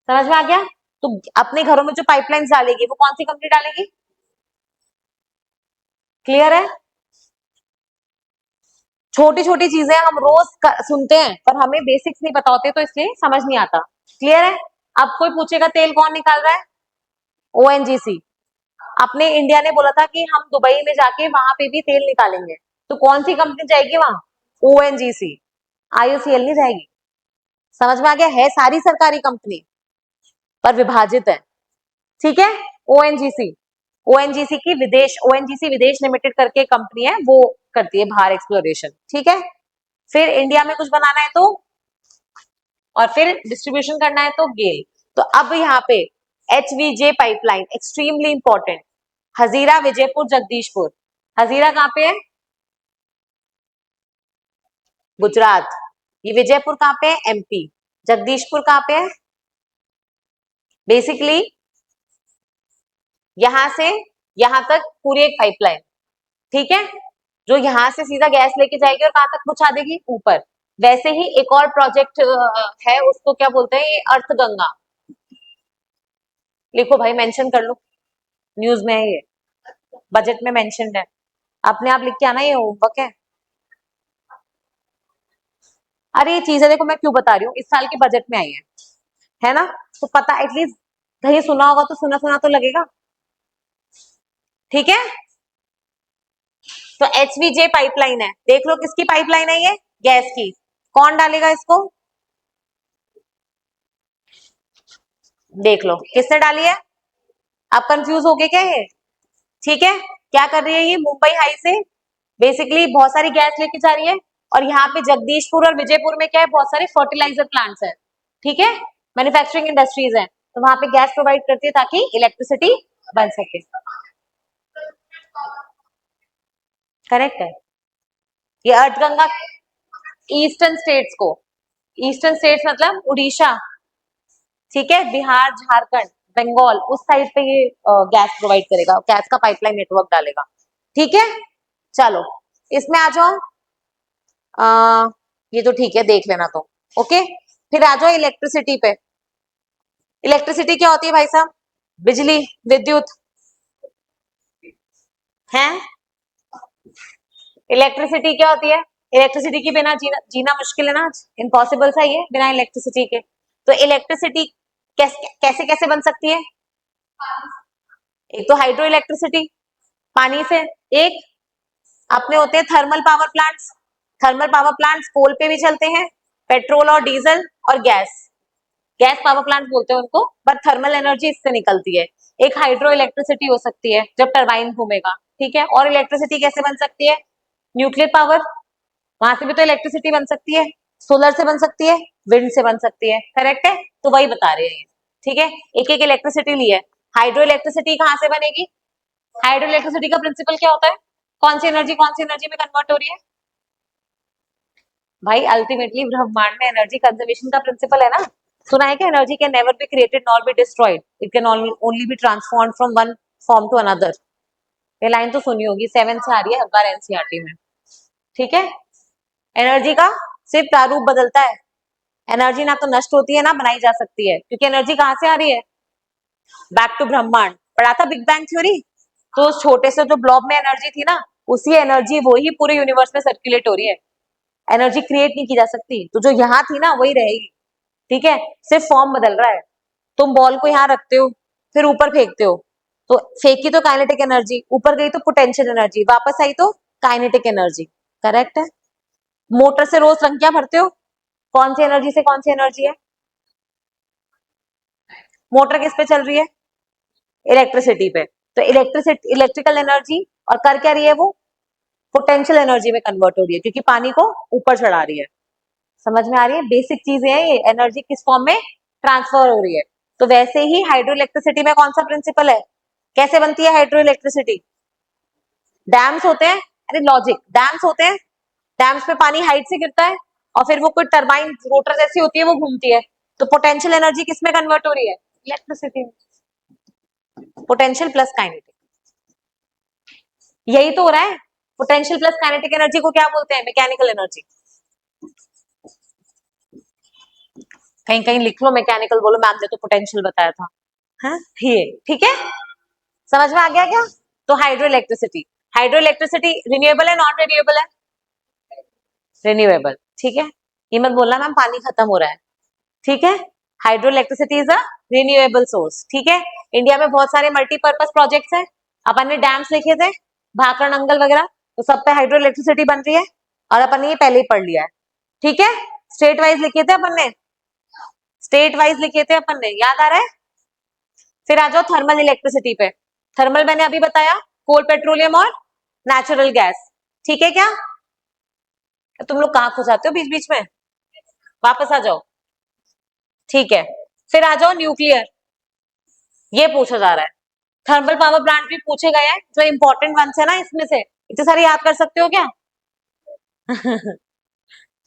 समझ में आ गया। तो अपने घरों में जो पाइपलाइंस डालेगी वो कौन सी कंपनी डालेगी, क्लियर है। छोटी छोटी चीजें हम रोज सुनते हैं पर हमें बेसिक्स नहीं पता होते, तो इसलिए समझ नहीं आता, क्लियर है। अब कोई पूछेगा तेल कौन निकाल रहा है, ओएनजीसी, अपने इंडिया ने बोला था कि हम दुबई में जाके वहां पे भी तेल निकालेंगे, तो कौन सी कंपनी जाएगी वहां, ओएनजीसी, आईओसीएल नहीं जाएगी, समझ में आ गया, है सारी सरकारी कंपनी पर विभाजित है, ठीक है। ओएनजीसी, ओएनजीसी की विदेश, ओएनजीसी विदेश लिमिटेड करके कंपनी है, वो करती है बाहर एक्सप्लोरेशन, ठीक है। फिर इंडिया में कुछ बनाना है तो, और फिर डिस्ट्रीब्यूशन करना है तो गेल। तो अब यहाँ पे HVJ pipeline extremely important, Hazira Vijaipur Jagdishpur, Hazira कहाँ पे है, गुजरात, ये विजयपुर कहाँ पे है, एमपी, जगदीशपुर कहाँ पे है, बेसिकली यहां से यहां तक पूरी एक पाइपलाइन, ठीक है, जो यहां से सीधा गैस लेके जाएगी और कहां तक पहुंचा देगी, ऊपर। वैसे ही एक और प्रोजेक्ट है, उसको क्या बोलते हैं, ये अर्थ गंगा, लिखो भाई, मेंशन कर लो, न्यूज में है ये, बजट में मेंशन्ड है, अपने आप लिख के आना, ये होमवर्क अरे ये चीजें देखो मैं क्यों बता रही हूँ, इस साल के बजट में आई है ना, तो पता एटलीस्ट कहीं सुना होगा तो सुना सुना तो लगेगा, ठीक है। तो एचवीजे पाइपलाइन है, देख लो किसकी पाइपलाइन है ये, गैस की, कौन डालेगा इसको, देख लो किसने डाली है, आप कंफ्यूज हो गए क्या ये, ठीक है। क्या कर रही है ये, मुंबई हाई से बेसिकली बहुत सारी गैस लेके जा रही है, और यहाँ पे जगदीशपुर और विजयपुर में क्या है, बहुत सारे फर्टिलाइजर प्लांट्स है, ठीक है, मैन्युफैक्चरिंग इंडस्ट्रीज है, तो वहां पे गैस प्रोवाइड करती है ताकि इलेक्ट्रिसिटी बन सके, करेक्ट है। ये अर्थ गंगा ईस्टर्न स्टेट्स को, ईस्टर्न स्टेट्स मतलब उड़ीसा, ठीक है, बिहार, झारखंड, बंगाल, उस साइड पे ये गैस प्रोवाइड करेगा, गैस का पाइपलाइन नेटवर्क डालेगा, ठीक है। चलो इसमें आ जाओ। आ, ये तो ठीक है, देख लेना तो। ओके, फिर आ जाओ इलेक्ट्रिसिटी पे। इलेक्ट्रिसिटी क्या होती है भाई साहब? बिजली, विद्युत है। इलेक्ट्रिसिटी क्या होती है? इलेक्ट्रिसिटी के बिना जीना जीना मुश्किल है ना, इम्पॉसिबल सा ही है बिना इलेक्ट्रिसिटी के। तो इलेक्ट्रिसिटी कैसे कैसे कैसे बन सकती है? एक तो हाइड्रो इलेक्ट्रिसिटी, पानी से। एक अपने होते हैं thermal power plants. Thermal power plants coal पे भी चलते हैं, पेट्रोल और डीजल और गैस, गैस पावर प्लांट बोलते हैं उनको, पर थर्मल एनर्जी इससे निकलती है। एक हाइड्रो इलेक्ट्रिसिटी हो सकती है जब टरबाइन घूमेगा, ठीक है। और इलेक्ट्रिसिटी कैसे बन सकती है? न्यूक्लियर पावर, वहां से भी तो इलेक्ट्रिसिटी बन सकती है। सोलर से बन सकती है, विंड से बन सकती है, करेक्ट है, तो वही बता रहे हैं, ठीक है। एक एक इलेक्ट्रिसिटी ली है। हाइड्रो इलेक्ट्रिसिटी कहाँ से बनेगी? हाइड्रो इलेक्ट्रिसिटी का प्रिंसिपल क्या होता है? कौन सी एनर्जी में कन्वर्ट हो रही है? भाई अल्टीमेटली ब्रह्मांड में एनर्जी कंजर्वेशन का प्रिंसिपल है ना। सुना है कि energy can never be created nor be destroyed, it can only be transformed from one form to another. ये लाइन तो सुनी होगी, 7 से आ रही है हर बार एनसीईआरटी में, ठीक है। एनर्जी का सिर्फ प्रारूप बदलता है। एनर्जी ना तो नष्ट होती है ना बनाई जा सकती है, क्योंकि एनर्जी कहाँ से आ रही है? बैक टू ब्रह्मांड। पढ़ा था बिग बैंग थ्योरी? तो उस छोटे से जो ब्लॉब में एनर्जी थी ना, उसी एनर्जी वो ही पूरे यूनिवर्स में सर्कुलेट हो रही है। एनर्जी क्रिएट नहीं की जा सकती, तो जो यहाँ थी ना वही रहेगी, ठीक है, सिर्फ फॉर्म बदल रहा है। तुम बॉल को यहाँ रखते हो, फिर ऊपर फेंकते हो, तो फेंकी तो काइनेटिक एनर्जी, ऊपर गई तो पोटेंशियल एनर्जी, वापस आई तो काइनेटिक एनर्जी, करेक्ट है। मोटर से रोज टंकियां भरते हो, कौन सी एनर्जी से कौन सी एनर्जी है? मोटर किस पे चल रही है? इलेक्ट्रिसिटी पे। तो इलेक्ट्रिसिटी इलेक्ट्रिकल एनर्जी, और कर क्या रही है वो? पोटेंशियल एनर्जी में कन्वर्ट हो रही है, क्योंकि पानी को ऊपर चढ़ा रही है। समझ में आ रही है? बेसिक चीजें हैं ये, एनर्जी किस फॉर्म में ट्रांसफर हो रही है। तो वैसे ही हाइड्रो इलेक्ट्रिसिटी में कौन सा प्रिंसिपल है? कैसे बनती है हाइड्रो इलेक्ट्रिसिटी? डैम्स होते हैं, अरे लॉजिक, डैम्स होते हैं, डैम्स पे पानी हाइट से गिरता है, और फिर वो कोई टरबाइन रोटर जैसी होती है वो घूमती है, तो पोटेंशियल एनर्जी किस में कन्वर्ट हो रही है? इलेक्ट्रिसिटी में। पोटेंशियल प्लस काइनेटिक, यही तो हो रहा है। पोटेंशियल प्लस काइनेटिक एनर्जी को क्या बोलते हैं? Mechanical energy. कहीं कहीं लिख लो मैकेनिकल, बोलो मैम ने तो पोटेंशियल बताया था। हाँ ये ठीक है, समझ में आ गया क्या? तो hydro electricity, hydro electricity renewable है नॉन रिन्यूएबल है? रिन्यूएबल, ठीक है। ये मत बोलना मैम पानी खत्म हो रहा है, ठीक है। Hydro electricity is a renewable source, ठीक है। इंडिया में बहुत सारे मल्टीपर्पज प्रोजेक्ट्स हैं। अपन ने डैम्स लिखे थे, भाखड़ा नंगल वगैरह, तो सब पे हाइड्रो इलेक्ट्रिसिटी बन रही है, और अपन ने ये पहले ही पढ़ लिया है, ठीक है। स्टेट वाइज लिखे थे अपन ने, स्टेट वाइज लिखे थे अपन ने, याद आ रहा है? फिर आ जाओ थर्मल इलेक्ट्रिसिटी पे। थर्मल मैंने अभी बताया, कोल, पेट्रोलियम और नेचुरल गैस, ठीक है क्या? तुम लोग कहाँ खो जाते हो बीच बीच में, वापस आ जाओ, ठीक है। फिर आ जाओ न्यूक्लियर, ये पूछा जा रहा है। थर्मल पावर प्लांट भी पूछे गए हैं, जो इंपॉर्टेंट वंस है ना, इसमें से इतने सारे याद कर सकते हो क्या?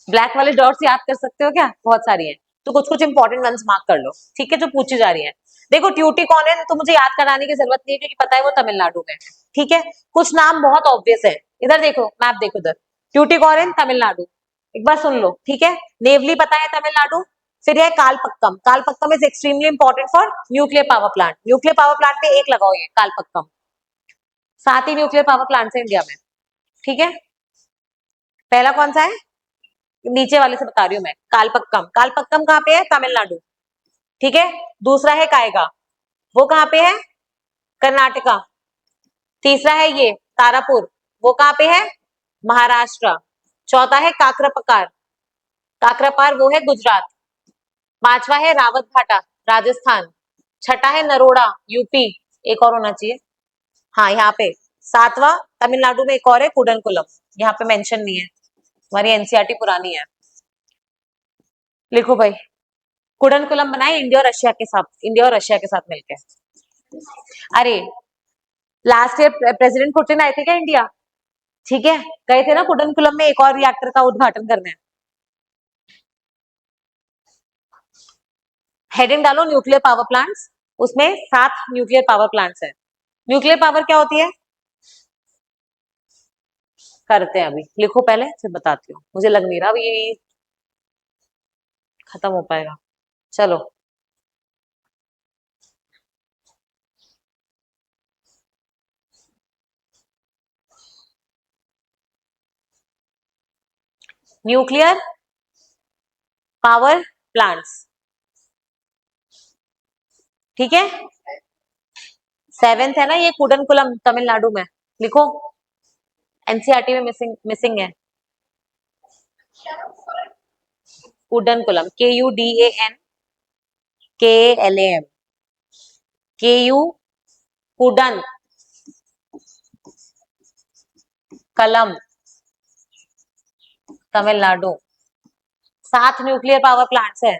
ब्लैक वाले डॉट्स याद कर सकते हो क्या? बहुत सारी हैं, तो कुछ कुछ इंपॉर्टेंट वंस मार्क कर लो, ठीक है, जो पूछी जा रही है। देखो ट्यूटी कौन है तो मुझे याद कराने की जरूरत नहीं है, क्योंकि पता है वो तमिलनाडु में, ठीक है। कुछ नाम बहुत ऑब्वियस है, इधर देखो मैप देखो इधर, ट्यूटी कौन है तमिलनाडु, एक बार सुन लो, ठीक है। नेवली पता है तमिलनाडु। फिर है Kalpakkam, Kalpakkam is extremely important for nuclear power plant, nuclear power plant में एक लगाओ ये कालपक्कम, 7 ही न्यूक्लियर पावर प्लांट है इंडिया में, ठीक है। पहला कौन सा है? नीचे वाले से बता रही हूँ मैं, कालपक्कम, कालपक्कम कहाँ पे है? तमिलनाडु, ठीक है। दूसरा है कायगा, वो कहाँ पे है? कर्नाटका। तीसरा है ये तारापुर, वो कहाँ पे है? महाराष्ट्र। चौथा है काकरापकार, काकरापार वो है गुजरात। पांचवा है रावत भाटा, राजस्थान। छठा है नरोड़ा, यूपी, एक और होना चाहिए, हाँ यहाँ पे। सातवां तमिलनाडु में एक और है कुडनकुलम, यहाँ पे मेंशन नहीं है, हमारी एनसीईआरटी पुरानी है। लिखो भाई, कुडनकुलम बनाए इंडिया और रशिया के साथ, इंडिया और रशिया के साथ मिलकर। अरे लास्ट ईयर प्रेसिडेंट पुतिन आए थे क्या इंडिया? ठीक है, गए थे ना कुडनकुलम में एक और रिएक्टर का उद्घाटन करने। हेडिंग डालो न्यूक्लियर पावर प्लांट्स, उसमें 7 न्यूक्लियर पावर प्लांट्स है। न्यूक्लियर पावर क्या होती है? करते हैं अभी, लिखो पहले फिर बताती हूँ, मुझे लग नहीं रहा अभी ये खत्म हो पाएगा। चलो, न्यूक्लियर पावर प्लांट्स, ठीक है। 7th है ना ये, कुडनकुलम तमिलनाडु में, लिखो। एनसीईआरटी में मिसिंग मिसिंग है। कुडनकुलम, KUDANKALAM, KU कुडन कलम तमिलनाडु। 7 न्यूक्लियर पावर प्लांट्स है,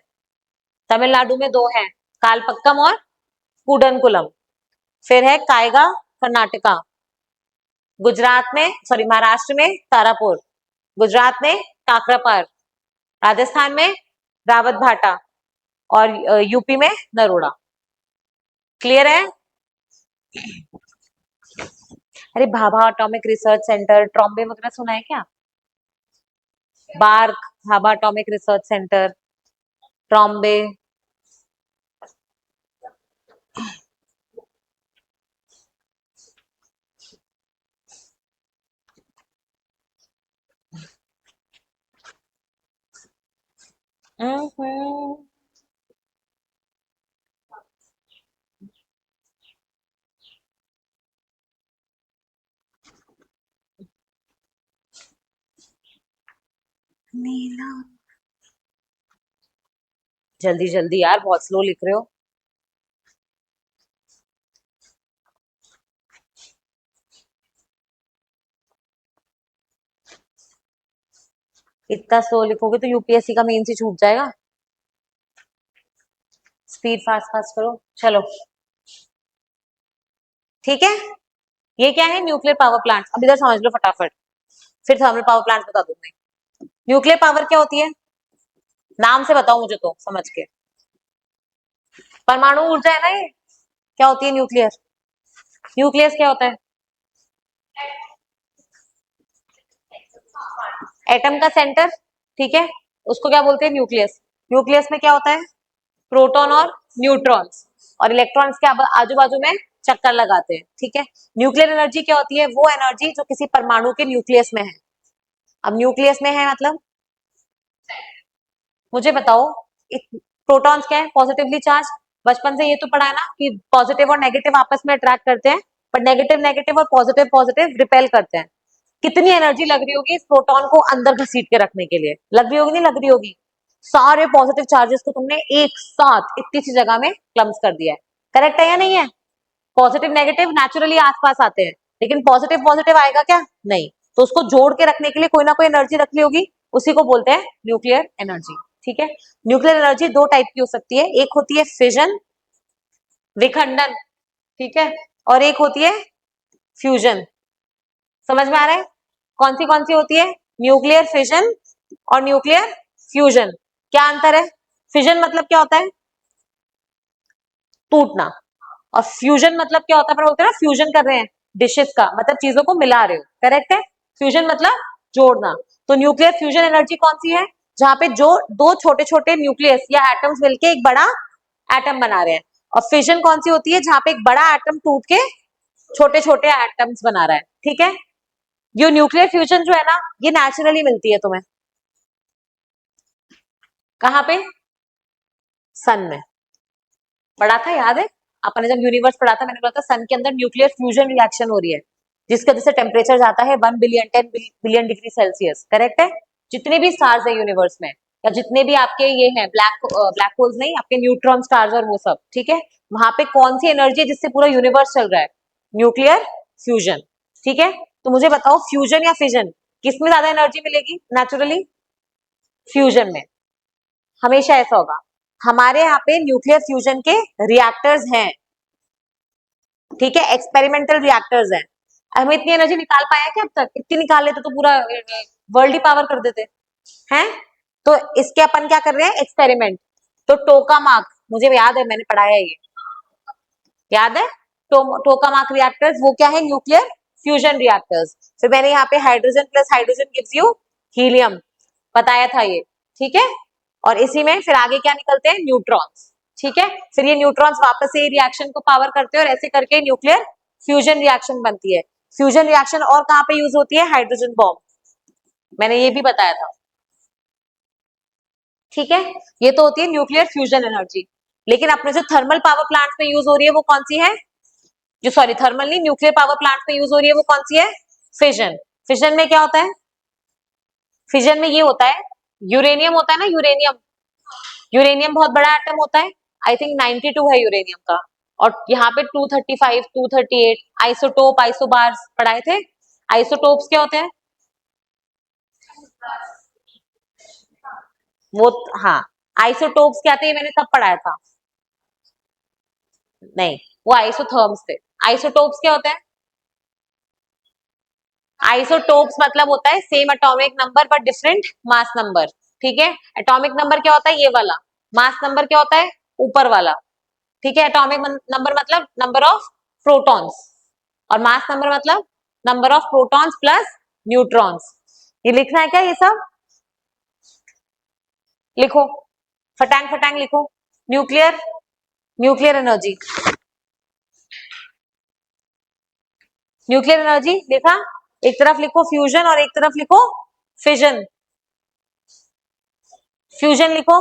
तमिलनाडु में 2 हैं, कालपक्कम और कुडनकुलम। फिर है कायगा कर्नाटका, गुजरात में सॉरी महाराष्ट्र में तारापुर, गुजरात में काकरापार, राजस्थान में रावत भाटा और यूपी में नरोड़ा। क्लियर है? अरे Bhabha atomic research centre, Trombay वगैरह सुना है क्या? BARC, Bhabha atomic research centre, Trombay. Neela, जल्दी जल्दी यार, बहुत स्लो लिख रहे हो। इतना स्लो लिखोगे तो यूपीएससी का मेंस ही छूट जाएगा। स्पीड फास्ट फास्ट करो, चलो ठीक है। ये क्या है? Nuclear power plant. अब इधर समझ लो फटाफट, फिर थर्मल पावर प्लांट बता दूंगी। न्यूक्लियर पावर क्या होती है? नाम से बताओ मुझे तो समझ के। परमाणु ऊर्जा है ना ये। क्या होती है न्यूक्लियर? न्यूक्लियस क्या होता है? एटम का सेंटर, ठीक है, उसको क्या बोलते हैं? न्यूक्लियस। न्यूक्लियस में क्या होता है? प्रोटॉन और न्यूट्रॉन्स, और इलेक्ट्रॉन्स के आजू बाजू में चक्कर लगाते हैं, ठीक है। न्यूक्लियर एनर्जी क्या होती है? वो एनर्जी जो किसी परमाणु के न्यूक्लियस में है। अब न्यूक्लियस में है मतलब, मुझे बताओ, प्रोटॉन्स क्या है? Positively charge. बचपन से ये तो पढ़ा है ना कि पॉजिटिव और नेगेटिव आपस में अट्रैक्ट करते हैं, पर नेगेटिव नेगेटिव और पॉजिटिव पॉजिटिव रिपेल करते हैं। कितनी एनर्जी लग रही होगी इस प्रोटॉन को अंदर घसीट के रखने के लिए? लग रही होगी नहीं लग रही होगी? सारे पॉजिटिव चार्जेस को तुमने एक साथ इतनी सी जगह में क्लम्स कर दिया है। करेक्ट है या नहीं है? पॉजिटिव नेगेटिव नेचुरली आसपास आते हैं, लेकिन पॉजिटिव पॉजिटिव आएगा क्या? नहीं। तो उसको जोड़ के रखने के लिए कोई ना कोई एनर्जी रखनी होगी, उसी को बोलते हैं न्यूक्लियर एनर्जी, ठीक है। न्यूक्लियर एनर्जी 2 टाइप की हो सकती है, एक होती है फिजन, विखंडन, ठीक है, और एक होती है फ्यूजन। समझ में आ रहा है? कौन सी होती है? न्यूक्लियर फिजन और न्यूक्लियर फ्यूजन। क्या अंतर है? फिजन मतलब क्या होता है? टूटना। और फ्यूजन मतलब क्या होता है? बोलते हैं ना फ्यूजन कर रहे हैं डिशेस का, मतलब चीजों को मिला रहे हो। करेक्ट है? फ्यूजन मतलब जोड़ना। तो न्यूक्लियर फ्यूजन एनर्जी कौन सी है? जहां पे जो 2 छोटे छोटे न्यूक्लियस या एटम्स मिलके एक बड़ा एटम बना रहे हैं। और फिजन कौन सी होती है? जहां पे एक बड़ा एटम टूट के छोटे छोटे एटम्स बना रहा है, ठीक है। ये न्यूक्लियर फ्यूजन जो है ना, ये नेचुरली मिलती है तुम्हें। कहाँ पे? सन में। पढ़ा था, याद है? आपने जब यूनिवर्स पढ़ा था, मैंने बोला था सन के अंदर न्यूक्लियर फ्यूजन रिएक्शन हो रही है, जिसकी वजह से टेम्परेचर जाता है 1 billion 10 billion degree Celsius. Correct है? जितने भी स्टार्स है यूनिवर्स में, या जितने भी आपके ये हैं ब्लैक होल्स नहीं, आपके न्यूट्रॉन स्टार्स और वो सब, ठीक है, वहां पे कौन सी एनर्जी है जिससे पूरा यूनिवर्स चल रहा है? न्यूक्लियर फ्यूजन, ठीक है। तो मुझे बताओ, फ्यूजन या फिजन, किसमें ज्यादा एनर्जी मिलेगी नेचुरली? फ्यूजन में। हमेशा ऐसा होगा। हमारे यहाँ पे न्यूक्लियर फ्यूजन के रिएक्टर्स हैं, ठीक है, एक्सपेरिमेंटल रिएक्टर्स हैं। हम इतनी एनर्जी निकाल पाए हैं क्या अब तक? इतनी निकाल लेते तो पूरा वर्ल्ड ही पावर कर देते हैं। तो इसके अपन क्या कर रहे हैं? एक्सपेरिमेंट। तो टोकामाक मुझे याद है, मैंने पढ़ाया है ये, याद है। टोकामाक रिएक्टर्स वो क्या है, न्यूक्लियर फ्यूजन रिएक्टर्स। फिर मैंने यहाँ पे hydrogen plus hydrogen gives you helium बताया था ये, ठीक है। और इसी में फिर आगे क्या निकलते हैं, न्यूट्रॉन्स, ठीक है। फिर ये न्यूट्रॉन्स वापस से रिएक्शन को पावर करते हैं और ऐसे करके न्यूक्लियर फ्यूजन रिएक्शन बनती है। फ्यूजन रिएक्शन और कहाँ पे यूज होती है, हाइड्रोजन बॉम्ब, मैंने ये भी बताया था, ठीक है। ये तो होती है न्यूक्लियर फ्यूजन एनर्जी। लेकिन अपने जो थर्मल पावर प्लांट में यूज हो रही है वो कौन सी है, जो सॉरी थर्मल नहीं, न्यूक्लियर पावर प्लांट में यूज हो रही है वो कौन सी है, फिजन। फिजन में क्या होता है, फिजन में ये होता है, यूरेनियम होता है ना, यूरेनियम, यूरेनियम बहुत बड़ा एटम होता है, आई थिंक 92 है यूरेनियम का। और यहाँ पे 235, 238 आइसोटोप, आइसोबार्स पढ़ाए थे। आइसोटोप्स क्या होते हैं, वो, हाँ, आइसोटोप्स क्या थे ये मैंने तब पढ़ाया था, नहीं वो आइसोथर्म्स थे। आइसोटोप्स क्या होते हैं, आइसोटोप्स मतलब होता है same atomic number but different mass number, ठीक है। एटॉमिक नंबर क्या होता है, ये वाला। मास नंबर क्या होता है, ऊपर वाला, ठीक है। एटॉमिक नंबर मतलब नंबर ऑफ प्रोटॉन्स, और मास नंबर मतलब number of protons plus neutrons. ये लिखना है क्या, ये सब लिखो, फटांग फटांग लिखो। Nuclear, nuclear energy, nuclear energy लिखा, एक तरफ लिखो फ्यूजन और एक तरफ लिखो फिजन। फ्यूजन लिखो,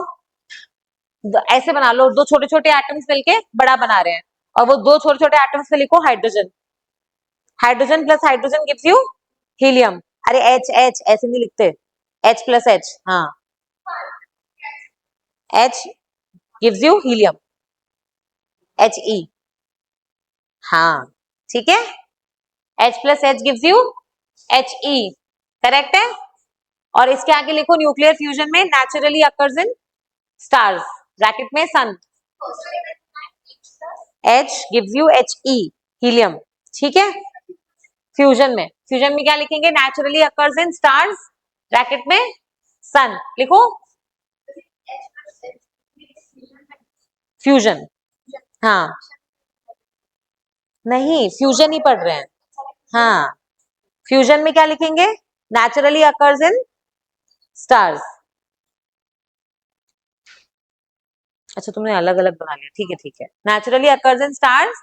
ऐसे बना लो, दो छोटे छोटे एटम्स मिलके बड़ा बना रहे हैं, और वो दो छोटे छोटे एटम्स में लिखो hydrogen. Hydrogen plus hydrogen gives you helium. अरे एच एच ऐसे नहीं लिखते, एच प्लस एच, हाँ, H gives you helium, H E, हाँ, ठीक है। H plus H gives you H E, correct है। और इसके आगे लिखो न्यूक्लियर फ्यूजन में naturally occurs in stars, bracket में sun, H gives you H E, helium, ठीक है। फ्यूजन में, फ्यूजन में क्या लिखेंगे, naturally occurs in stars, bracket में सन लिखो, फ्यूजन, हाँ, नहीं फ्यूजन ही पढ़ रहे हैं, हाँ। फ्यूजन में क्या लिखेंगे, नेचुरली अकर्स इन स्टार्स। अच्छा तुमने अलग अलग बना लिया, ठीक है ठीक है। Naturally occurs in stars,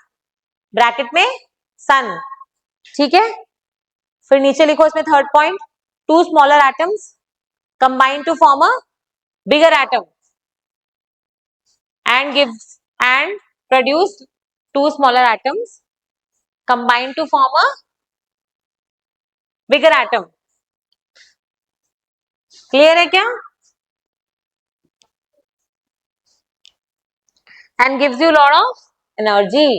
bracket में सन, ठीक है। फिर नीचे लिखो इसमें third point, two smaller atoms combine to form a bigger atom and gives and produce two smaller atoms combine to form a bigger atom। Clear है क्या, and gives you lot of energy,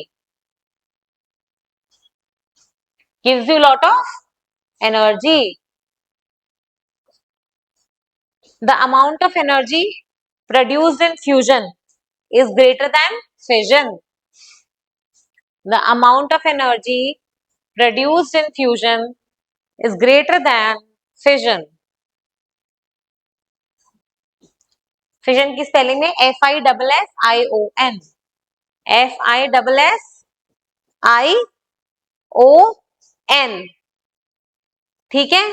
gives you lot of energy। The amount of energy produced in fusion is greater than fission। The amount of energy produced in fusion is greater than fission। Fission की spelling है FISSION, FISSION, ठीक है।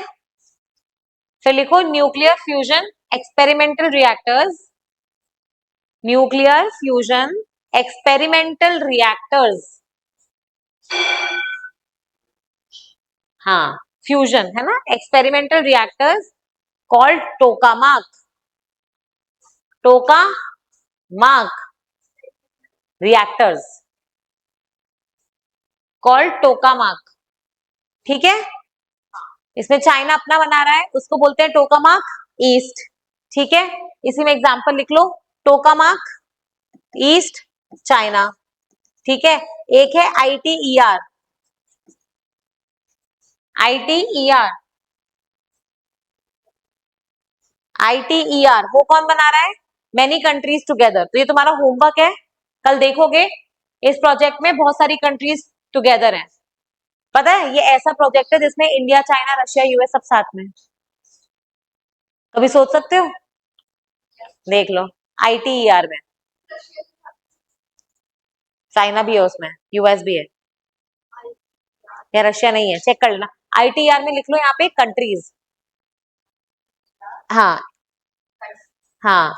फिर लिखो nuclear fusion experimental reactors, nuclear fusion experimental reactors, हाँ fusion है ना, experimental reactors called tokamak, tokamak reactors called tokamak, ठीक है। इसमें चाइना अपना बना रहा है, उसको बोलते हैं टोकामाक ईस्ट, ठीक है। इसी में एग्जांपल लिख लो, टोकामाक ईस्ट चाइना, ठीक है। एक है ITER, ITER, ITER वो कौन बना रहा है, मेनी कंट्रीज टुगेदर। तो ये तुम्हारा होमवर्क है, कल देखोगे इस प्रोजेक्ट में बहुत सारी कंट्रीज टुगेदर हैं। पता है ये ऐसा प्रोजेक्ट है जिसमें इंडिया, चाइना, रशिया, US सब साथ में। कभी सोच सकते हो, देख लो ITER में, चाइना भी है उसमें, यूएस भी है, या रशिया नहीं है, चेक कर लेना। आईटीआर में लिख लो यहाँ पे कंट्रीज। हाँ हाँ,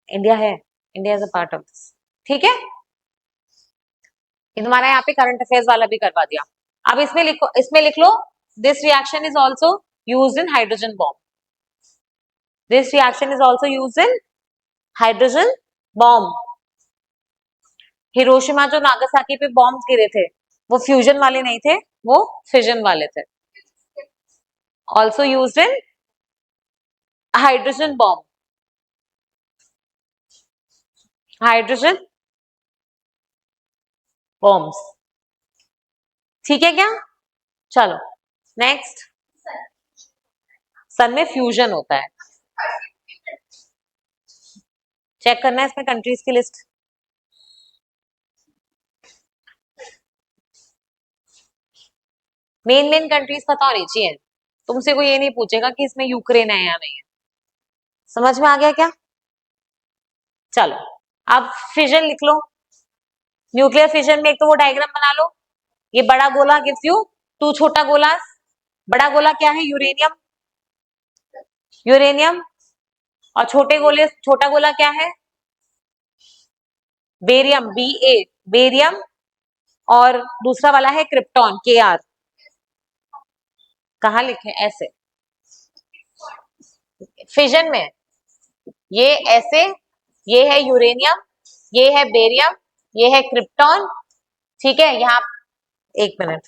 इंडिया है, India is a part of this. ठीक है, ये तुम्हारा यहाँ पे करंट अफेयर्स वाला भी करवा दिया। अब इसमें लिखो, इसमें लिख लो, this reaction is also use in hydrogen bomb. This reaction is also use in hydrogen bomb. Hiroshima जो नागासाकी पे बॉम्ब गिरे थे, वो फ्यूजन वाले नहीं थे, वो फिजन वाले थे। Also use in hydrogen bomb, hydrogen bombs. ठीक है क्या? चलो नेक्स्ट, सन में फ्यूजन होता है, चेक करना है इसमें कंट्रीज की लिस्ट। मेन मेन कंट्रीज पता होनी चाहिए, तुमसे कोई ये नहीं पूछेगा कि इसमें यूक्रेन है या नहीं है। समझ में आ गया क्या? चलो अब फिजन लिख लो। न्यूक्लियर फिजन में एक तो वो डायग्राम बना लो, ये बड़ा गोला गिव्स यू टू छोटा गोला। बड़ा गोला क्या है? Uranium, uranium. और छोटे गोले, छोटा गोला क्या है? बेरियम, बी ए, बेरियम। और दूसरा वाला है क्रिप्टॉन, के आर। कहाँ लिखे? ऐसे फिजन में ये ऐसे, ये है यूरेनियम, ये है बेरियम, ये है क्रिप्टॉन। ठीक है, यहाँ एक मिनट,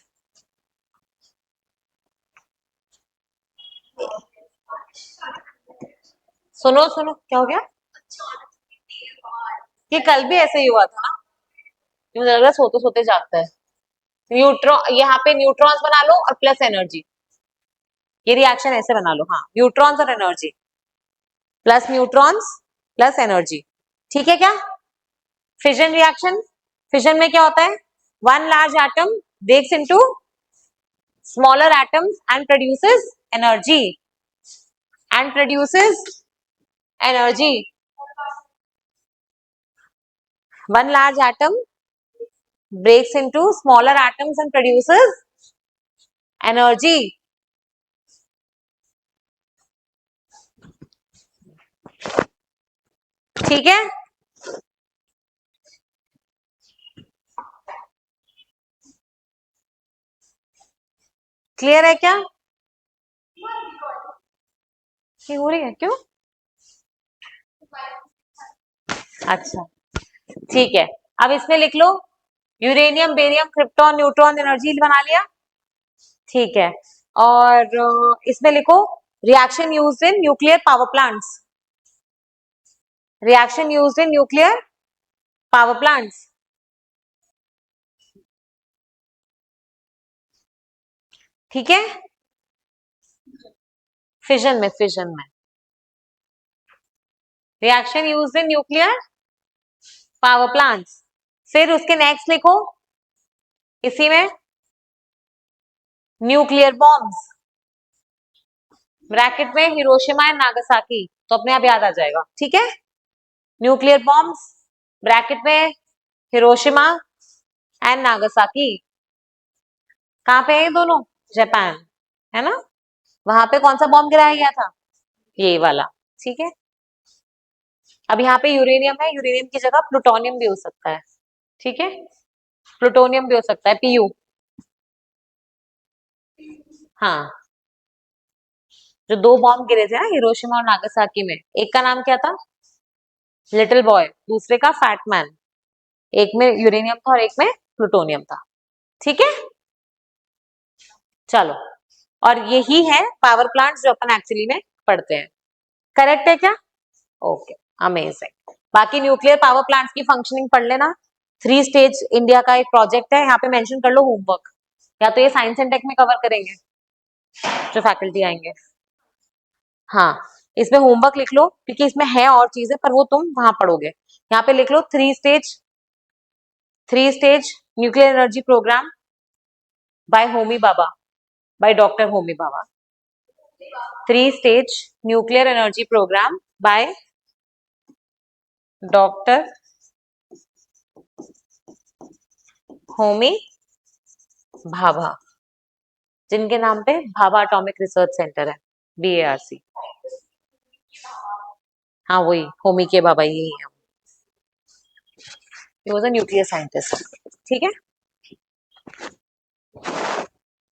सुनो सुनो, क्या हो गया? ये कल भी ऐसे ही हुआ था ना, मुझे लग रहा है सोते सोते जागता है। न्यूट्रॉन, यहाँ पे न्यूट्रॉन्स बना लो और प्लस एनर्जी, ये रिएक्शन ऐसे बना लो। हाँ, न्यूट्रॉन्स और energy, plus neutrons plus energy. ठीक है क्या? फिजन रिएक्शन, फिजन में क्या होता है? One large atom breaks into smaller atoms and produces energy, and produces energy. One large atom breaks into smaller atoms and produces energy. ठीक है, clear है क्या? ये हो रही है क्यों? अच्छा ठीक है, अब इसमें लिख लो uranium, barium, krypton, neutron, energy बना लिया। ठीक है, और इसमें लिखो reaction used in nuclear power plants, reaction used in nuclear power plants. ठीक है, फिजन में, फिजन में reaction used in nuclear power plants. फिर उसके नेक्स्ट लिखो इसी में न्यूक्लियर बॉम्ब्स, ब्रैकेट में हिरोशिमा एंड नागासाकी, तो अपने आप याद आ जाएगा। ठीक है, न्यूक्लियर बॉम्ब्स ब्रैकेट में हिरोशिमा एंड नागासाकी। कहाँ पे है ये दोनों? जापान, है ना? वहां पे कौन सा बॉम्ब गिराया गया था? ये वाला। ठीक है, अब यहाँ पे यूरेनियम है, यूरेनियम की जगह प्लूटोनियम भी हो सकता है। ठीक है, प्लूटोनियम भी हो सकता है, पीयू। हाँ, जो दो बॉम्ब गिरे थे ना हिरोशिमा और नागासाकी में, एक का नाम क्या था? लिटिल बॉय, दूसरे का फैट मैन। एक में यूरेनियम था और एक में प्लूटोनियम था। ठीक है, चलो, और यही है पावर प्लांट्स जो अपन एक्चुअली में पढ़ते हैं। करेक्ट है क्या? Okay, amazing. बाकी न्यूक्लियर पावर प्लांट्स की फंक्शनिंग पढ़ लेना। 3 स्टेज इंडिया का एक प्रोजेक्ट है, यहाँ पे मेंशन कर लो होमवर्क, या तो ये साइंस एंड टेक में कवर करेंगे जो फैकल्टी आएंगे। हाँ, इसमें होमवर्क लिख लो, क्योंकि इसमें है और चीजें, पर वो तुम वहां पढ़ोगे। यहाँ पे लिख लो 3 stage, 3 stage nuclear energy programme by Homi Bhabha, by doctor Homi Bhabha. 3 stage nuclear energy programme by doctor Homi Bhabha, जिनके नाम पे भाभा एटॉमिक रिसर्च सेंटर है, BARC। हाँ वही होमी के बाबा यही है। He was a nuclear scientist। ठीक है,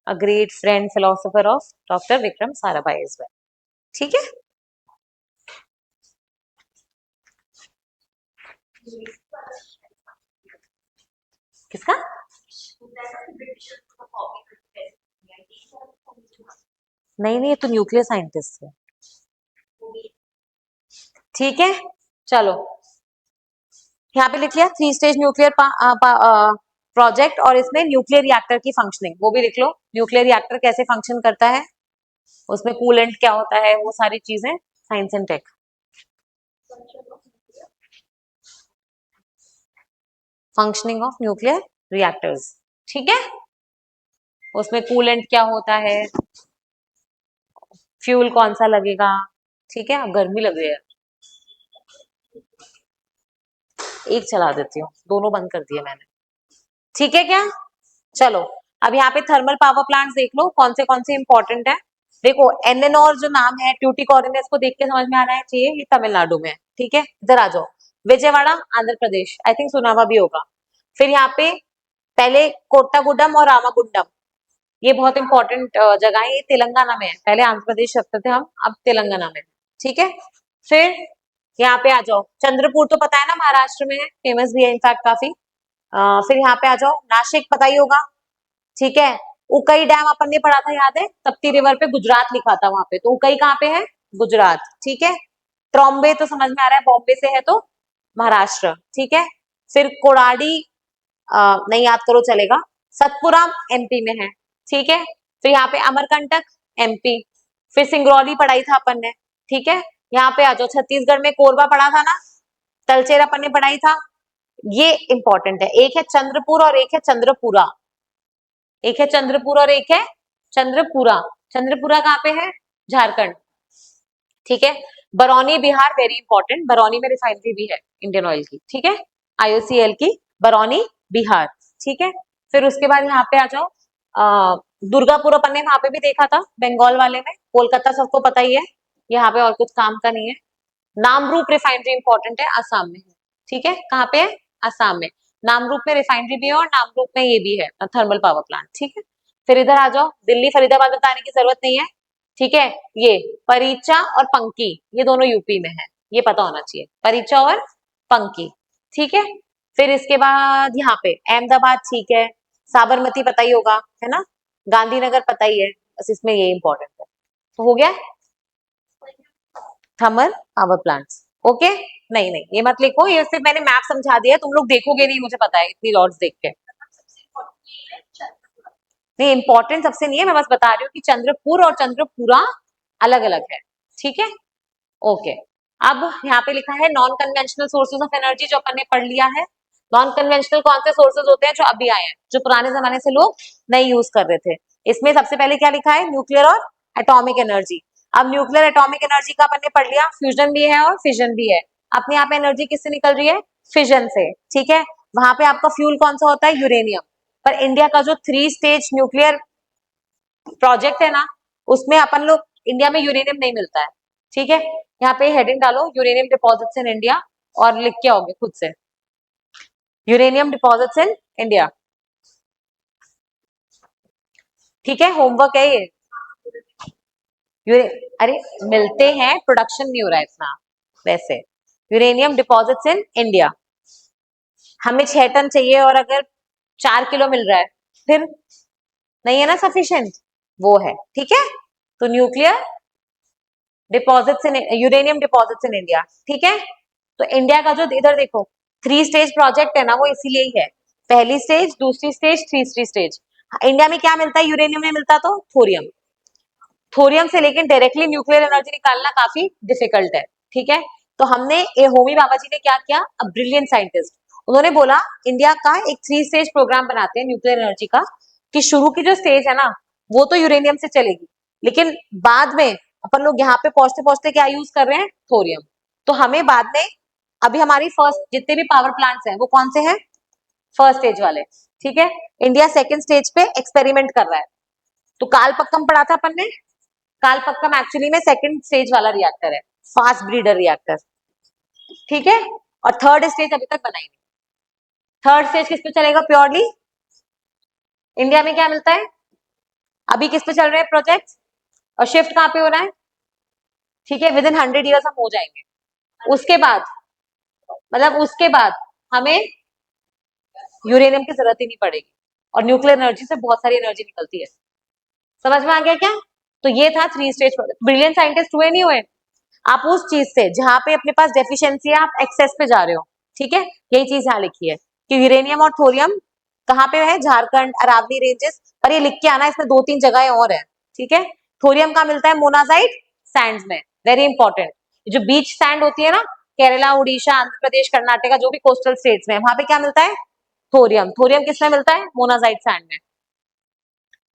a great friend philosopher of Dr. Vikram Sarabhai as well। ठीक है, किसका? नहीं नहीं, ये तो न्यूक्लियर साइंटिस्ट है। ठीक है, चलो यहाँ पे लिख लिया 3 स्टेज न्यूक्लियर प्रोजेक्ट, और इसमें न्यूक्लियर रिएक्टर की फंक्शनिंग वो भी लिख लो। न्यूक्लियर रिएक्टर कैसे फंक्शन करता है, उसमें कूलेंट क्या होता है, वो सारी चीजें science and tech. Functioning of nuclear reactors, ठीक है, उसमें कूलेंट क्या होता है, फ्यूल कौन सा लगेगा। ठीक है, अब गर्मी लग रही है, एक चला देती हूँ, दोनों बंद कर दिए मैंने। ठीक है क्या, चलो अब यहाँ पे थर्मल पावर प्लांट्स देख लो कौन से इंपॉर्टेंट है। देखो एनएनओर जो नाम है ट्यूटिकोरिन, इसको देख के समझ में आना है चाहिए ये तमिलनाडु में है। ठीक है, इधर आ जाओ, विजयवाड़ा आंध्र प्रदेश, आई थिंक सुना हुआ भी होगा। फिर यहाँ पे पहले कोट्टागुडम और रामागुंडम, ये बहुत इंपॉर्टेंट जगह है, ये तेलंगाना में है, पहले आंध्र प्रदेश रखते थे हम, अब तेलंगाना में। ठीक है, फिर यहाँ पे आ जाओ, चंद्रपुर तो पता है ना महाराष्ट्र में है, फेमस भी है इनफैक्ट काफी। फिर यहाँ पे आ जाओ, नासिक पता ही होगा। ठीक है, उकई डैम अपन ने पढ़ा था याद है, तप्ती रिवर पे गुजरात लिखा था वहां पे, तो उकई कहाँ पे है, गुजरात। ठीक है, ट्रॉम्बे तो समझ में आ रहा है बॉम्बे से है तो महाराष्ट्र। ठीक है, फिर कोड़ाडी नहीं याद करो चलेगा, सतपुरा MP में है। ठीक है, फिर यहाँ पे अमरकंटक MP, फिर सिंगरौली पढ़ाई था अपन ने। ठीक है, यहाँ पे आ जाओ, छत्तीसगढ़ में कोरबा पढ़ा था ना, तलचेर अपन ने पढ़ाई था। ये इंपॉर्टेंट है, एक है चंद्रपुर और एक है चंद्रपुरा, एक है चंद्रपुर और एक है चंद्रपुरा। चंद्रपुरा कहाँ पे है, झारखंड। ठीक है, बरौनी बिहार, वेरी इंपॉर्टेंट, बरौनी में रिफाइनरी भी है इंडियन ऑयल की। ठीक है, IOCL की, बरौनी बिहार। ठीक है, फिर उसके बाद यहाँ पे आ जाओ, दुर्गापुर अपन ने वहां पे भी देखा था बंगाल वाले में, कोलकाता सबको पता ही है, यहाँ पे और कुछ काम का नहीं है। नामरूप रिफाइनरी इंपॉर्टेंट है, आसाम में है। ठीक है, कहाँ पे है, आसाम में। नामरूप में रिफाइनरी भी है और नामरूप में ये भी है थर्मल पावर प्लांट। ठीक है, फिर इधर आ जाओ, दिल्ली फरीदाबाद बताने की जरूरत नहीं है। ठीक है, ये परीचा और पंकी, ये दोनों यूपी में है, ये पता होना चाहिए, परीचा और पंकी। ठीक है, फिर इसके बाद यहाँ पे अहमदाबाद, ठीक है, साबरमती पता ही होगा, है ना, गांधीनगर पता ही है, बस इसमें ये इंपॉर्टेंट है। तो हो गया थर्मल पावर प्लांट्स। ओके, नहीं नहीं ये मत लिखो, ये सिर्फ मैंने मैप समझा दिया, तुम लोग देखोगे नहीं, मुझे पता है इतनी लॉट्स देख के। नहीं इंपॉर्टेंट सबसे नहीं है, मैं बस बता रही हूँ कि चंद्रपुर और चंद्रपुरा अलग अलग है। ठीक है, ओके। अब यहाँ पे लिखा है non conventional sources of energy, जो अपन ने पढ़ लिया है। नॉन कन्वेंशनल कौन से सोर्सेज होते हैं, जो अभी आए हैं, जो पुराने जमाने से लोग नहीं यूज कर रहे थे। इसमें सबसे पहले क्या लिखा है, न्यूक्लियर और एटॉमिक एनर्जी। अब न्यूक्लियर एटॉमिक एनर्जी का अपन ने पढ़ लिया, फ्यूजन भी है और फिजन भी है। अपने यहाँ पे एनर्जी किससे निकल रही है, फिजन से। ठीक है, वहां पे आपका फ्यूल कौन सा होता है, यूरेनियम। पर इंडिया का जो 3 स्टेज न्यूक्लियर प्रोजेक्ट है ना, उसमें अपन लोग, इंडिया में यूरेनियम नहीं मिलता है। ठीक है, यहाँ पे हेडिंग डालो यूरेनियम डिपॉजिट्स इन इंडिया, और लिख के आओगे खुद से, यूरेनियम डिपॉजिट्स इन इंडिया। ठीक है, होमवर्क है ये। अरे मिलते हैं, प्रोडक्शन नहीं हो रहा है इतना वैसे। यूरेनियम डिपॉजिट्स इन इंडिया, हमें 6 टन चाहिए और अगर 4 किलो मिल रहा है, फिर नहीं है ना सफिशिएंट, वो है। ठीक है, तो nuclear deposits in, uranium deposits in India. ठीक है, तो इंडिया का जो इधर देखो 3 स्टेज प्रोजेक्ट है ना, वो इसीलिए ही है, पहली स्टेज, दूसरी स्टेज, तीसरी स्टेज। इंडिया में क्या मिलता है, यूरेनियम नहीं मिलता तो थोरियम, थोरियम से लेकिन डायरेक्टली न्यूक्लियर एनर्जी निकालना काफी डिफिकल्ट है। ठीक है, तो हमने ये होमी बाबा जी ने क्या किया, अ ब्रिलियंट साइंटिस्ट, उन्होंने बोला इंडिया का एक 3 स्टेज प्रोग्राम बनाते हैं न्यूक्लियर एनर्जी का, कि शुरू की जो स्टेज है ना, वो तो यूरेनियम से चलेगी, लेकिन बाद में अपन लोग यहाँ पे पहुंचते पहुंचते क्या यूज कर रहे हैं, थोरियम। तो हमें बाद में, अभी हमारी फर्स्ट जितने भी पावर प्लांट्स हैं वो कौन से हैं, फर्स्ट स्टेज वाले, ठीक है। इंडिया सेकंड स्टेज पे एक्सपेरिमेंट कर रहा है। तो कालपक्कम पढ़ा था अपन ने, कालपक्कम एक्चुअली में सेकंड स्टेज वाला रिएक्टर है, फास्ट ब्रीडर रिएक्टर, ठीक है। और थर्ड स्टेज अभी तक बनाई नहीं। थर्ड स्टेज किस पे चलेगा प्योरली? इंडिया में क्या मिलता है अभी, किस पे चल रहे हैं प्रोजेक्ट, और शिफ्ट कहाँ पे हो रहा है, ठीक है। विद इन 100 ईयर्स हम हो जाएंगे। उसके बाद मतलब उसके बाद हमें यूरेनियम की जरूरत ही नहीं पड़ेगी, और न्यूक्लियर एनर्जी से बहुत सारी एनर्जी निकलती है। समझ में आ गया क्या? तो ये था three stage project. Brilliant scientist हुए नहीं हुए? आप उस चीज से जहां पे अपने पास डेफिशिएंसी है आप एक्सेस पे जा रहे हो, ठीक है। यही चीज यहाँ लिखी है कि यूरेनियम और थोरियम कहाँ पे है, झारखंड, अरावली रेंजेस। और ये लिख के आना, इसमें 2-3 जगह और है, ठीक है। थोरियम कहाँ मिलता है? मोनाजाइट सैंड्स में, वेरी इंपॉर्टेंट। जो बीच सैंड होती है ना, केरला, उड़ीसा, आंध्र प्रदेश, कर्नाटका, जो भी कोस्टल स्टेट्स में, वहां पे क्या मिलता है? थोरियम। थोरियम किसमें मिलता है? मोनाजाइट सैंड में।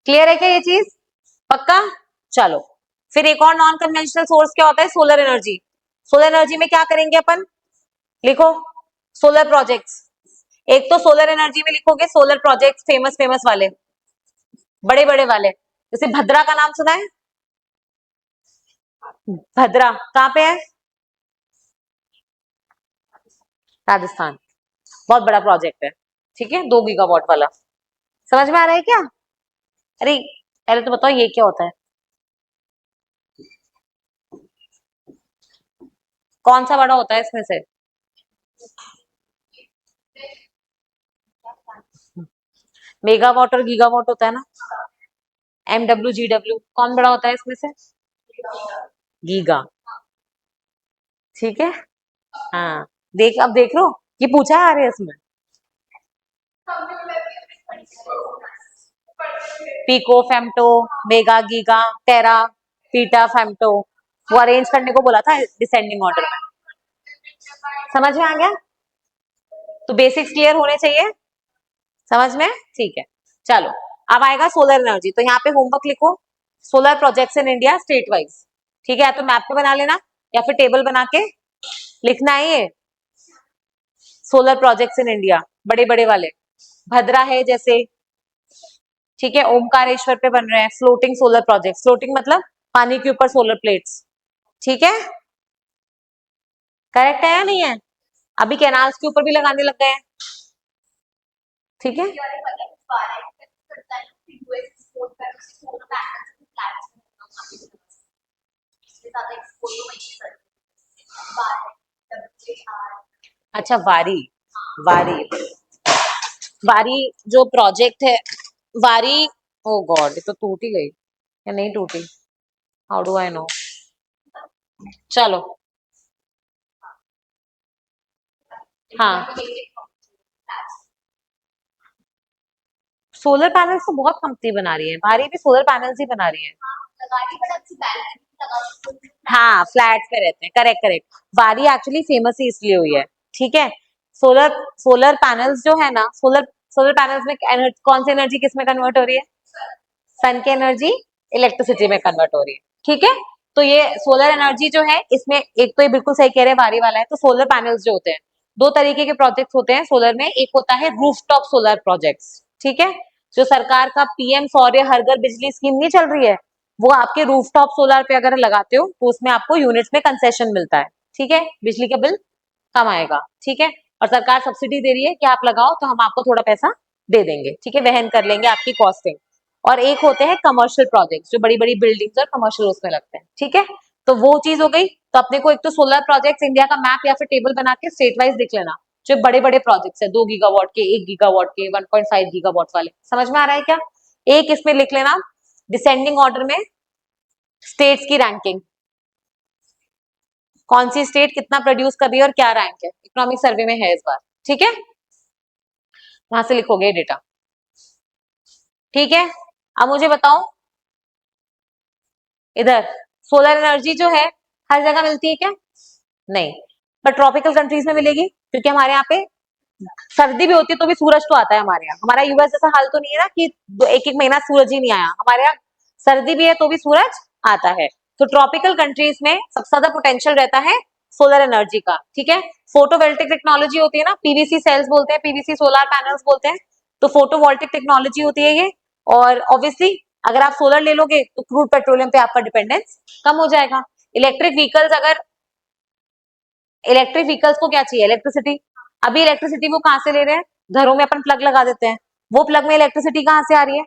क्लियर है क्या ये चीज? पक्का? चलो, फिर एक और नॉन कन्वेंशनल सोर्स क्या होता है? Solar energy. सोलर एनर्जी में क्या करेंगे अपन? लिखो, सोलर प्रोजेक्ट्स। एक तो सोलर एनर्जी में लिखोगे सोलर प्रोजेक्ट्स, फेमस फेमस वाले, बड़े बड़े वाले। जैसे भद्रा का नाम सुना है? भद्रा कहाँ पे है? राजस्थान। बहुत बड़ा प्रोजेक्ट है, ठीक है, 2 गीगावाट वाला। समझ में आ रहा है क्या? अरे पहले तो बताओ ये क्या होता है, कौन सा बड़ा होता है इसमें से? मेगावाट और गीगावाट होता है ना। MW GW कौन बड़ा होता है इसमें से? गीगा, ठीक है। हाँ, देख, अब देख लो, ये पूछा है आरएस में। पिको, फेम्टो, मेगा, गीगा, टेरा, पीटा, फेम्टो, वो अरेंज करने को बोला था डिसेंडिंग ऑर्डर में। समझ में आ गया? तो बेसिक्स क्लियर होने चाहिए, समझ में, ठीक है। चलो, अब आएगा सोलर एनर्जी। तो यहाँ पे होमवर्क लिखो, solar projects in India state wise, ठीक है। या तो मैप पे बना लेना या फिर टेबल बना के लिखना है ये। सोलर प्रोजेक्ट्स इन इंडिया बड़े बड़े वाले, भद्रा है जैसे, ठीक है। ओमकारेश्वर पे बन रहे हैं फ्लोटिंग सोलर प्रोजेक्ट। फ्लोटिंग मतलब पानी के ऊपर सोलर प्लेट्स, ठीक है। करेक्ट है या नहीं है? अभी कैनाल्स के ऊपर भी लगाने लग गए हैं, ठीक है। अच्छा, वारी, वारी, वारी जो प्रोजेक्ट है, वारी, ओ गॉड, ये तो टूट ही गई या नहीं टूटी? How do I know? चलो, हाँ, सोलर पैनल्स तो बहुत कंपनी बना रही है, भारी भी सोलर पैनल्स ही बना रही है। हाँ, फ्लैट पे रहते हैं, करेक्ट करेक्ट। बारी एक्चुअली फेमस ही इसलिए हुई है, ठीक है। सोलर सोलर पैनल्स जो है ना, सोलर सोलर पैनल्स में कौन सी एनर्जी किस में कन्वर्ट हो रही है? सन की एनर्जी इलेक्ट्रिसिटी में कन्वर्ट हो रही है, ठीक है। तो ये सोलर एनर्जी जो है, इसमें एक तो ये बिल्कुल सही कह रहे हैं, बारी वाला है। तो सोलर पैनल्स जो होते हैं, 2 तरीके के प्रोजेक्ट्स होते हैं सोलर में। एक होता है रूफटॉप सोलर प्रोजेक्ट्स, ठीक है। जो सरकार का पीएम सौर्य हर घर बिजली स्कीम नहीं चल रही है, वो आपके रूफटॉप सोलर पे अगर लगाते हो तो उसमें आपको यूनिट्स में कंसेशन मिलता है, ठीक है। बिजली का बिल कम आएगा, ठीक है। और सरकार सब्सिडी दे रही है कि आप लगाओ तो हम आपको थोड़ा पैसा दे देंगे, ठीक है, वहन कर लेंगे आपकी कॉस्टिंग। और एक होते हैं कमर्शियल प्रोजेक्ट्स, जो बड़ी बड़ी बिल्डिंग्स और कमर्शियल उसमें लगते हैं, ठीक है। तो वो चीज हो गई। तो अपने को एक तो सोलर प्रोजेक्ट्स इंडिया का मैप या फिर टेबल बना के स्टेट वाइज लिख लेना, जो बड़े बड़े प्रोजेक्ट्स है, 2 गीगावाट के, 1 गीगावाट के, 1.5 गीगावाट वाले। समझ में आ रहा है क्या? एक इसमें लिख लेना डिसेंडिंग ऑर्डर में स्टेट्स की रैंकिंग, कौन सी स्टेट कितना प्रोड्यूस कर रही है और क्या रैंक है, इकोनॉमिक सर्वे में है इस बार, ठीक है। वहां से लिखोगे डेटा, ठीक है। अब मुझे बताओ, इधर सोलर एनर्जी जो है हर जगह मिलती है क्या? नहीं, पर ट्रॉपिकल कंट्रीज में मिलेगी, क्योंकि हमारे यहाँ पे सर्दी भी होती है तो भी सूरज तो आता है हमारे यहाँ। हमारा यूएस जैसा हाल तो नहीं है ना कि एक एक महीना सूरज ही नहीं आया, हमारे यहाँ सर्दी भी है तो भी सूरज आता है। तो ट्रॉपिकल कंट्रीज में सबसे ज्यादा पोटेंशियल रहता है सोलर एनर्जी का, ठीक है। फोटोवोल्टिक टेक्नोलॉजी होती है ना, पीवीसी सेल्स बोलते हैं, पीवीसी सोलर पैनल्स बोलते हैं, तो फोटोवोल्टिक टेक्नोलॉजी होती है ये। और ऑब्वियसली अगर आप सोलर ले लोगे तो क्रूड पेट्रोलियम पे आपका डिपेंडेंस कम हो जाएगा। इलेक्ट्रिक व्हीकल्स, अगर इलेक्ट्रिक व्हीकल्स को क्या चाहिए, इलेक्ट्रिसिटी। अभी इलेक्ट्रिसिटी वो कहां से ले रहे हैं, घरों में अपन प्लग लगा देते हैं, वो प्लग में इलेक्ट्रिसिटी कहां से आ रही है,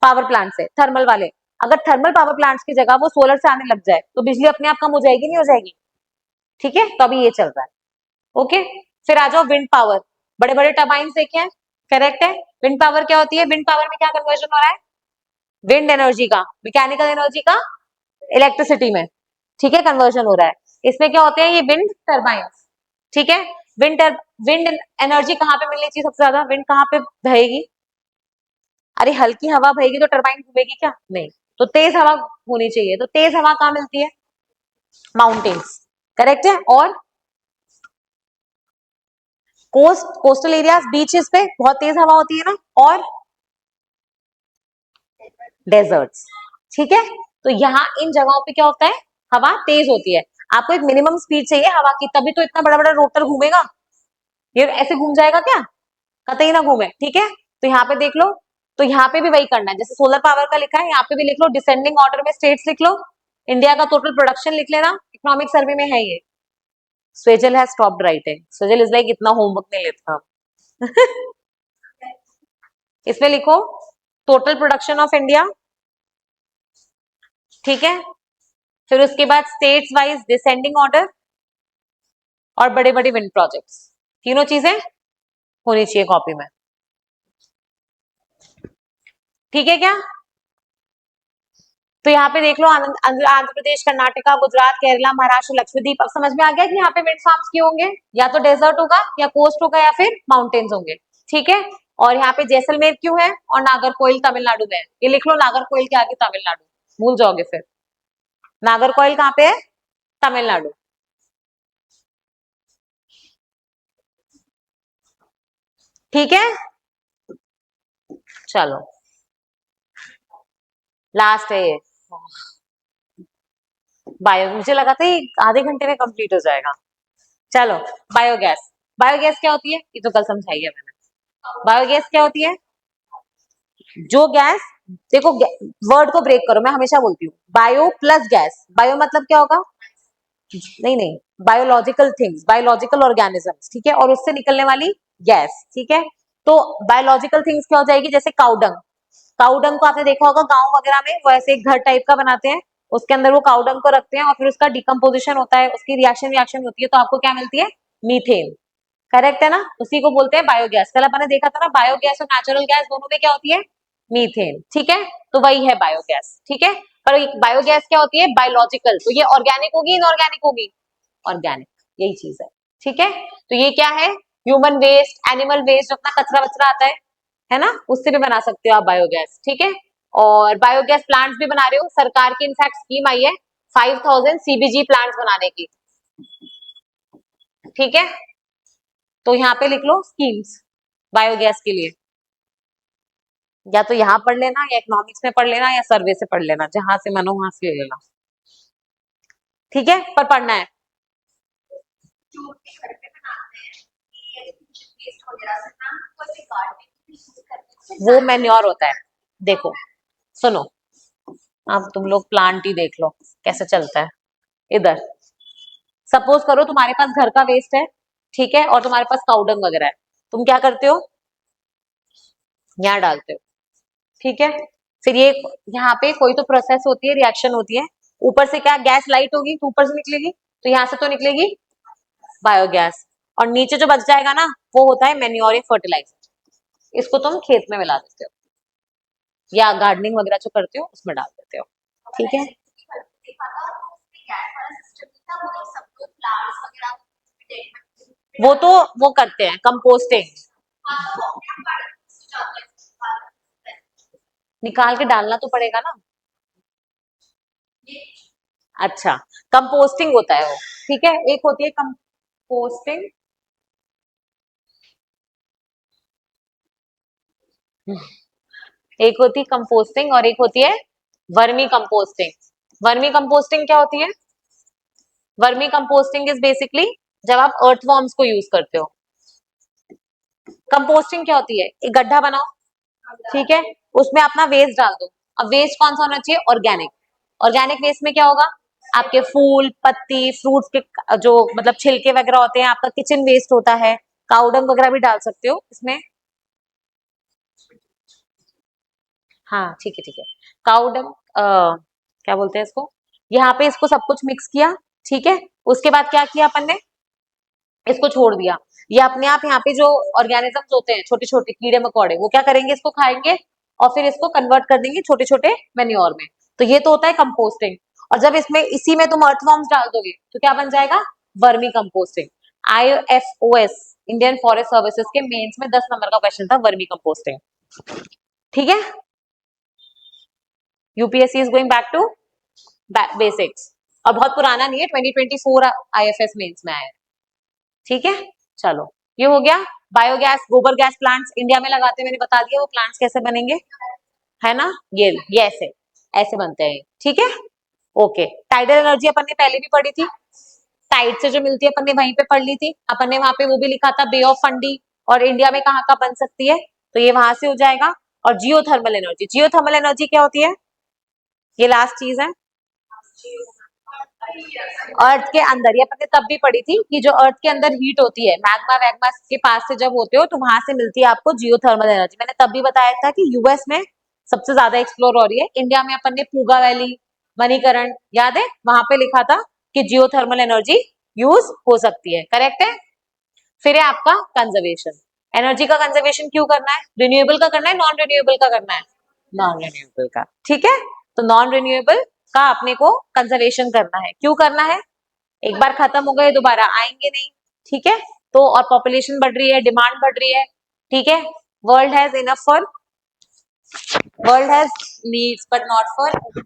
पावर प्लांट से, थर्मल वाले। अगर थर्मल पावर प्लांट्स की जगह वो सोलर से आने लग जाए तो बिजली अपने आप कम हो जाएगी, नहीं हो जाएगी, ठीक है। तो अभी ये चल रहा है, ओके। फिर आ जाओ विंड पावर, बड़े बड़े टर्बाइन्स देखे हैं, करेक्ट है। विंड पावर क्या होती है, विंड पावर में क्या कन्वर्जन हो रहा है, विंड एनर्जी का, मैकेनिकल एनर्जी का इलेक्ट्रिसिटी में, ठीक है, कन्वर्जन हो रहा है। इसमें क्या होते हैं, ये विंड टर्बाइन्स, ठीक है। विंड एनर्जी कहाँ पे मिलनी चाहिए सबसे ज्यादा, विंड कहाँ पे बहेगी, अरे हल्की हवा बहेगी तो टर्बाइन घूमेगी क्या, नहीं, तो तेज हवा होनी चाहिए। तो तेज हवा कहाँ मिलती है, माउंटेन्स, करेक्ट है। और कोस्टल एरियाज, बीचेस पे बहुत तेज हवा होती है ना, और डेजर्ट्स, ठीक है। तो यहाँ इन जगहों पे क्या होता है, हवा तेज होती है। आपको एक मिनिमम स्पीड चाहिए हवा की, तभी तो इतना बड़ा बड़ा रोटर घूमेगा, ये ऐसे घूम जाएगा क्या, कतई ना घूमे, ठीक है। तो यहाँ पे देख लो, तो यहाँ पे भी वही करना है, जैसे सोलर पावर का लिखा है, यहाँ पे भी लिख लो, डिसेंडिंग ऑर्डर में स्टेट्स लिख लो, इंडिया का टोटल प्रोडक्शन लिख लेना, इकोनॉमिक सर्वे में है ये। Swejal has stopped writing, Swejal is like इतना होमवर्क नहीं लेता। इसमें लिखो टोटल प्रोडक्शन ऑफ इंडिया, ठीक है। फिर उसके बाद स्टेट्स वाइज डिसेंडिंग ऑर्डर, और बड़े बड़े विंड प्रोजेक्ट्स, तीनों चीजें होनी चाहिए कॉपी में, ठीक है क्या। तो यहाँ पे देख लो, आंध्र प्रदेश, कर्नाटका, गुजरात, केरला, महाराष्ट्र, लक्षद्वीप। अब समझ में आ गया कि यहाँ पे विंड फार्म्स क्यों होंगे, या तो डेजर्ट होगा, या कोस्ट होगा, या फिर माउंटेन्स होंगे, ठीक है। और यहाँ पे जैसलमेर क्यों है, और नागरकोइल तमिलनाडु में है, ये लिख लो, नागरकोइल के आगे तमिलनाडु, भूल जाओगे फिर। नागरकोइल कहाँ पे है, तमिलनाडु, ठीक है। चलो लास्ट है ये, बायो, मुझे लगा था ये आधे घंटे में कंप्लीट हो जाएगा। चलो, बायोगैस। बायोगैस क्या होती है, ये तो कल समझाई है मैंने। बायोगैस क्या होती है, जो गैस, देखो वर्ड को ब्रेक करो, मैं हमेशा बोलती हूँ बायो प्लस गैस। बायो मतलब क्या होगा, नहीं नहीं, बायोलॉजिकल थिंग्स, बायोलॉजिकल ऑर्गेनिजम्स, ठीक है, और उससे निकलने वाली गैस, ठीक है। तो बायोलॉजिकल थिंग्स क्या हो जाएगी, जैसे काउडंग। काउडंग को आपने देखा होगा गांव वगैरह में, वो ऐसे एक घर टाइप का बनाते हैं, उसके अंदर वो काउडंग को रखते हैं, और फिर उसका डिकम्पोजिशन होता है, उसकी रिएक्शन रिएक्शन होती है, तो आपको क्या मिलती है, मीथेन, करेक्ट है ना। उसी को बोलते हैं बायोगैस। कल अपन ने देखा था ना, बायोगैस और नेचुरल गैस दोनों में क्या होती है, मीथेन, ठीक है। तो वही है बायोगैस, ठीक है। पर बायोगैस क्या होती है, बायोलॉजिकल, तो ये ऑर्गेनिक होगी, इनऑर्गेनिक होगी, ऑर्गेनिक, यही चीज है, ठीक है। तो ये क्या है, ह्यूमन वेस्ट, एनिमल वेस्ट, जो अपना कचरा वचरा आता है ना, उससे भी बना सकते हो आप बायोगैस, ठीक है। और बायोगैस प्लांट्स भी बना रहे हो, सरकार की इनफैक्ट स्कीम आई है 5000 सीबीजी प्लांट्स बनाने की, ठीक है। तो यहाँ पे लिख लो स्कीम्स बायोगैस के लिए, या तो यहाँ पढ़ लेना, या इकोनॉमिक्स में पढ़ लेना, या सर्वे से पढ़ लेना, जहां से मनो वहां से ले लेना, ठीक है, पर पढ़ना है। वो मैन्योर होता है, देखो सुनो, अब तुम लोग प्लांट ही देख लो कैसे चलता है इधर। सपोज करो तुम्हारे पास घर का वेस्ट है, ठीक है, और तुम्हारे पास काउडंग वगैरह है, तुम क्या करते हो, यहाँ डालते हो, ठीक है। फिर ये यहाँ पे कोई तो प्रोसेस होती है, रिएक्शन होती है, ऊपर से क्या गैस लाइट होगी तो ऊपर से निकलेगी, तो यहाँ से तो निकलेगी बायोगैस, और नीचे जो बच जाएगा ना, वो होता है मेन्योर फर्टिलाइजर, इसको तुम खेत में मिला देते हो, या गार्डनिंग वगैरह जो करते हो उसमें डाल देते हो, ठीक है। वो तो वो करते हैं कंपोस्टिंग, निकाल के डालना तो पड़ेगा ना, अच्छा, कंपोस्टिंग होता है वो, ठीक है। एक होती है कंपोस्टिंग, एक होती है कंपोस्टिंग और एक होती है वर्मी कंपोस्टिंग। वर्मी कंपोस्टिंग क्या होती है, वर्मी कंपोस्टिंग इज बेसिकली जब आप अर्थवॉर्म्स को यूज करते हो। कंपोस्टिंग क्या होती है, एक गड्ढा बनाओ, ठीक है, उसमें अपना वेस्ट डाल दो। अब वेस्ट कौन सा होना चाहिए, ऑर्गेनिक। ऑर्गेनिक वेस्ट में क्या होगा, आपके फूल पत्ती फ्रूट्स के जो मतलब छिलके वगैरह होते हैं, आपका किचन वेस्ट होता है, काउडंग वगैरह भी डाल सकते हो इसमें। हाँ ठीक है ठीक है, काउडंग क्या बोलते हैं इसको, यहाँ पे इसको सब कुछ मिक्स किया, ठीक है। उसके बाद क्या किया अपन ने, इसको छोड़ दिया। ये अपने आप यहाँ पे जो ऑर्गेनिजम्स होते हैं, छोटे छोटे कीड़े मकोड़े, वो क्या करेंगे, इसको खाएंगे और फिर इसको कन्वर्ट कर देंगे छोटे छोटे मेन्योर में। तो ये तो होता है कंपोस्टिंग। और जब इसमें इसी में तुम अर्थवॉर्म्स डाल दोगे तो क्या बन जाएगा, vermi composting. IFOS Indian forest services के मेंस में 10 नंबर का क्वेश्चन था, वर्मी कंपोस्टिंग। ठीक है, UPSC is going back to basics. और बहुत पुराना नहीं है, 2024 IFS मेंस में आया है। ठीक है, चलो ये हो गया। बायोगैस, गोबर गैस प्लांट्स इंडिया में लगाते हैं, मैंने बता दिया वो प्लांट्स कैसे बनेंगे, है ना, ये ऐसे ऐसे बनते हैं, ठीक है। ओके, टाइडल एनर्जी अपन ने पहले भी पढ़ी थी, टाइड से जो मिलती है अपन ने वहीं पे पढ़ ली थी। अपन ने वहां पे वो भी लिखा था बे ऑफ फंडी, और इंडिया में कहाँ का बन सकती है, तो ये वहां से हो जाएगा। और जियोथर्मल एनर्जी, जियोथर्मल एनर्जी क्या होती है, ये लास्ट चीज है, अर्थ के अंदर, ये अपन ने तब भी पढ़ी थी कि जो अर्थ के अंदर हीट होती है, मैग्मा वैग्मा के पास से जब होते हो तो वहां से मिलती है आपको जियोथर्मल एनर्जी। मैंने तब भी बताया था कि यूएस में सबसे ज्यादा एक्सप्लोर हो रही है, इंडिया में अपन ने पूगा वैली, मणिकरण, याद है वहां पे लिखा था कि जियोथर्मल एनर्जी यूज हो सकती है, करेक्ट है। फिर है आपका कंजर्वेशन, एनर्जी का कंजर्वेशन क्यों करना है, रिन्यूएबल का करना है, नॉन रिन्यूएबल का करना है, नॉन रिन्यूएबल का, ठीक है। तो नॉन रिन्यूएबल का अपने को कंजर्वेशन करना है, क्यों करना है, एक बार खत्म हो गए दोबारा आएंगे नहीं, ठीक है। तो और पॉपुलेशन बढ़ रही है, डिमांड बढ़ रही है, ठीक है। World has enough for, world has needs but not for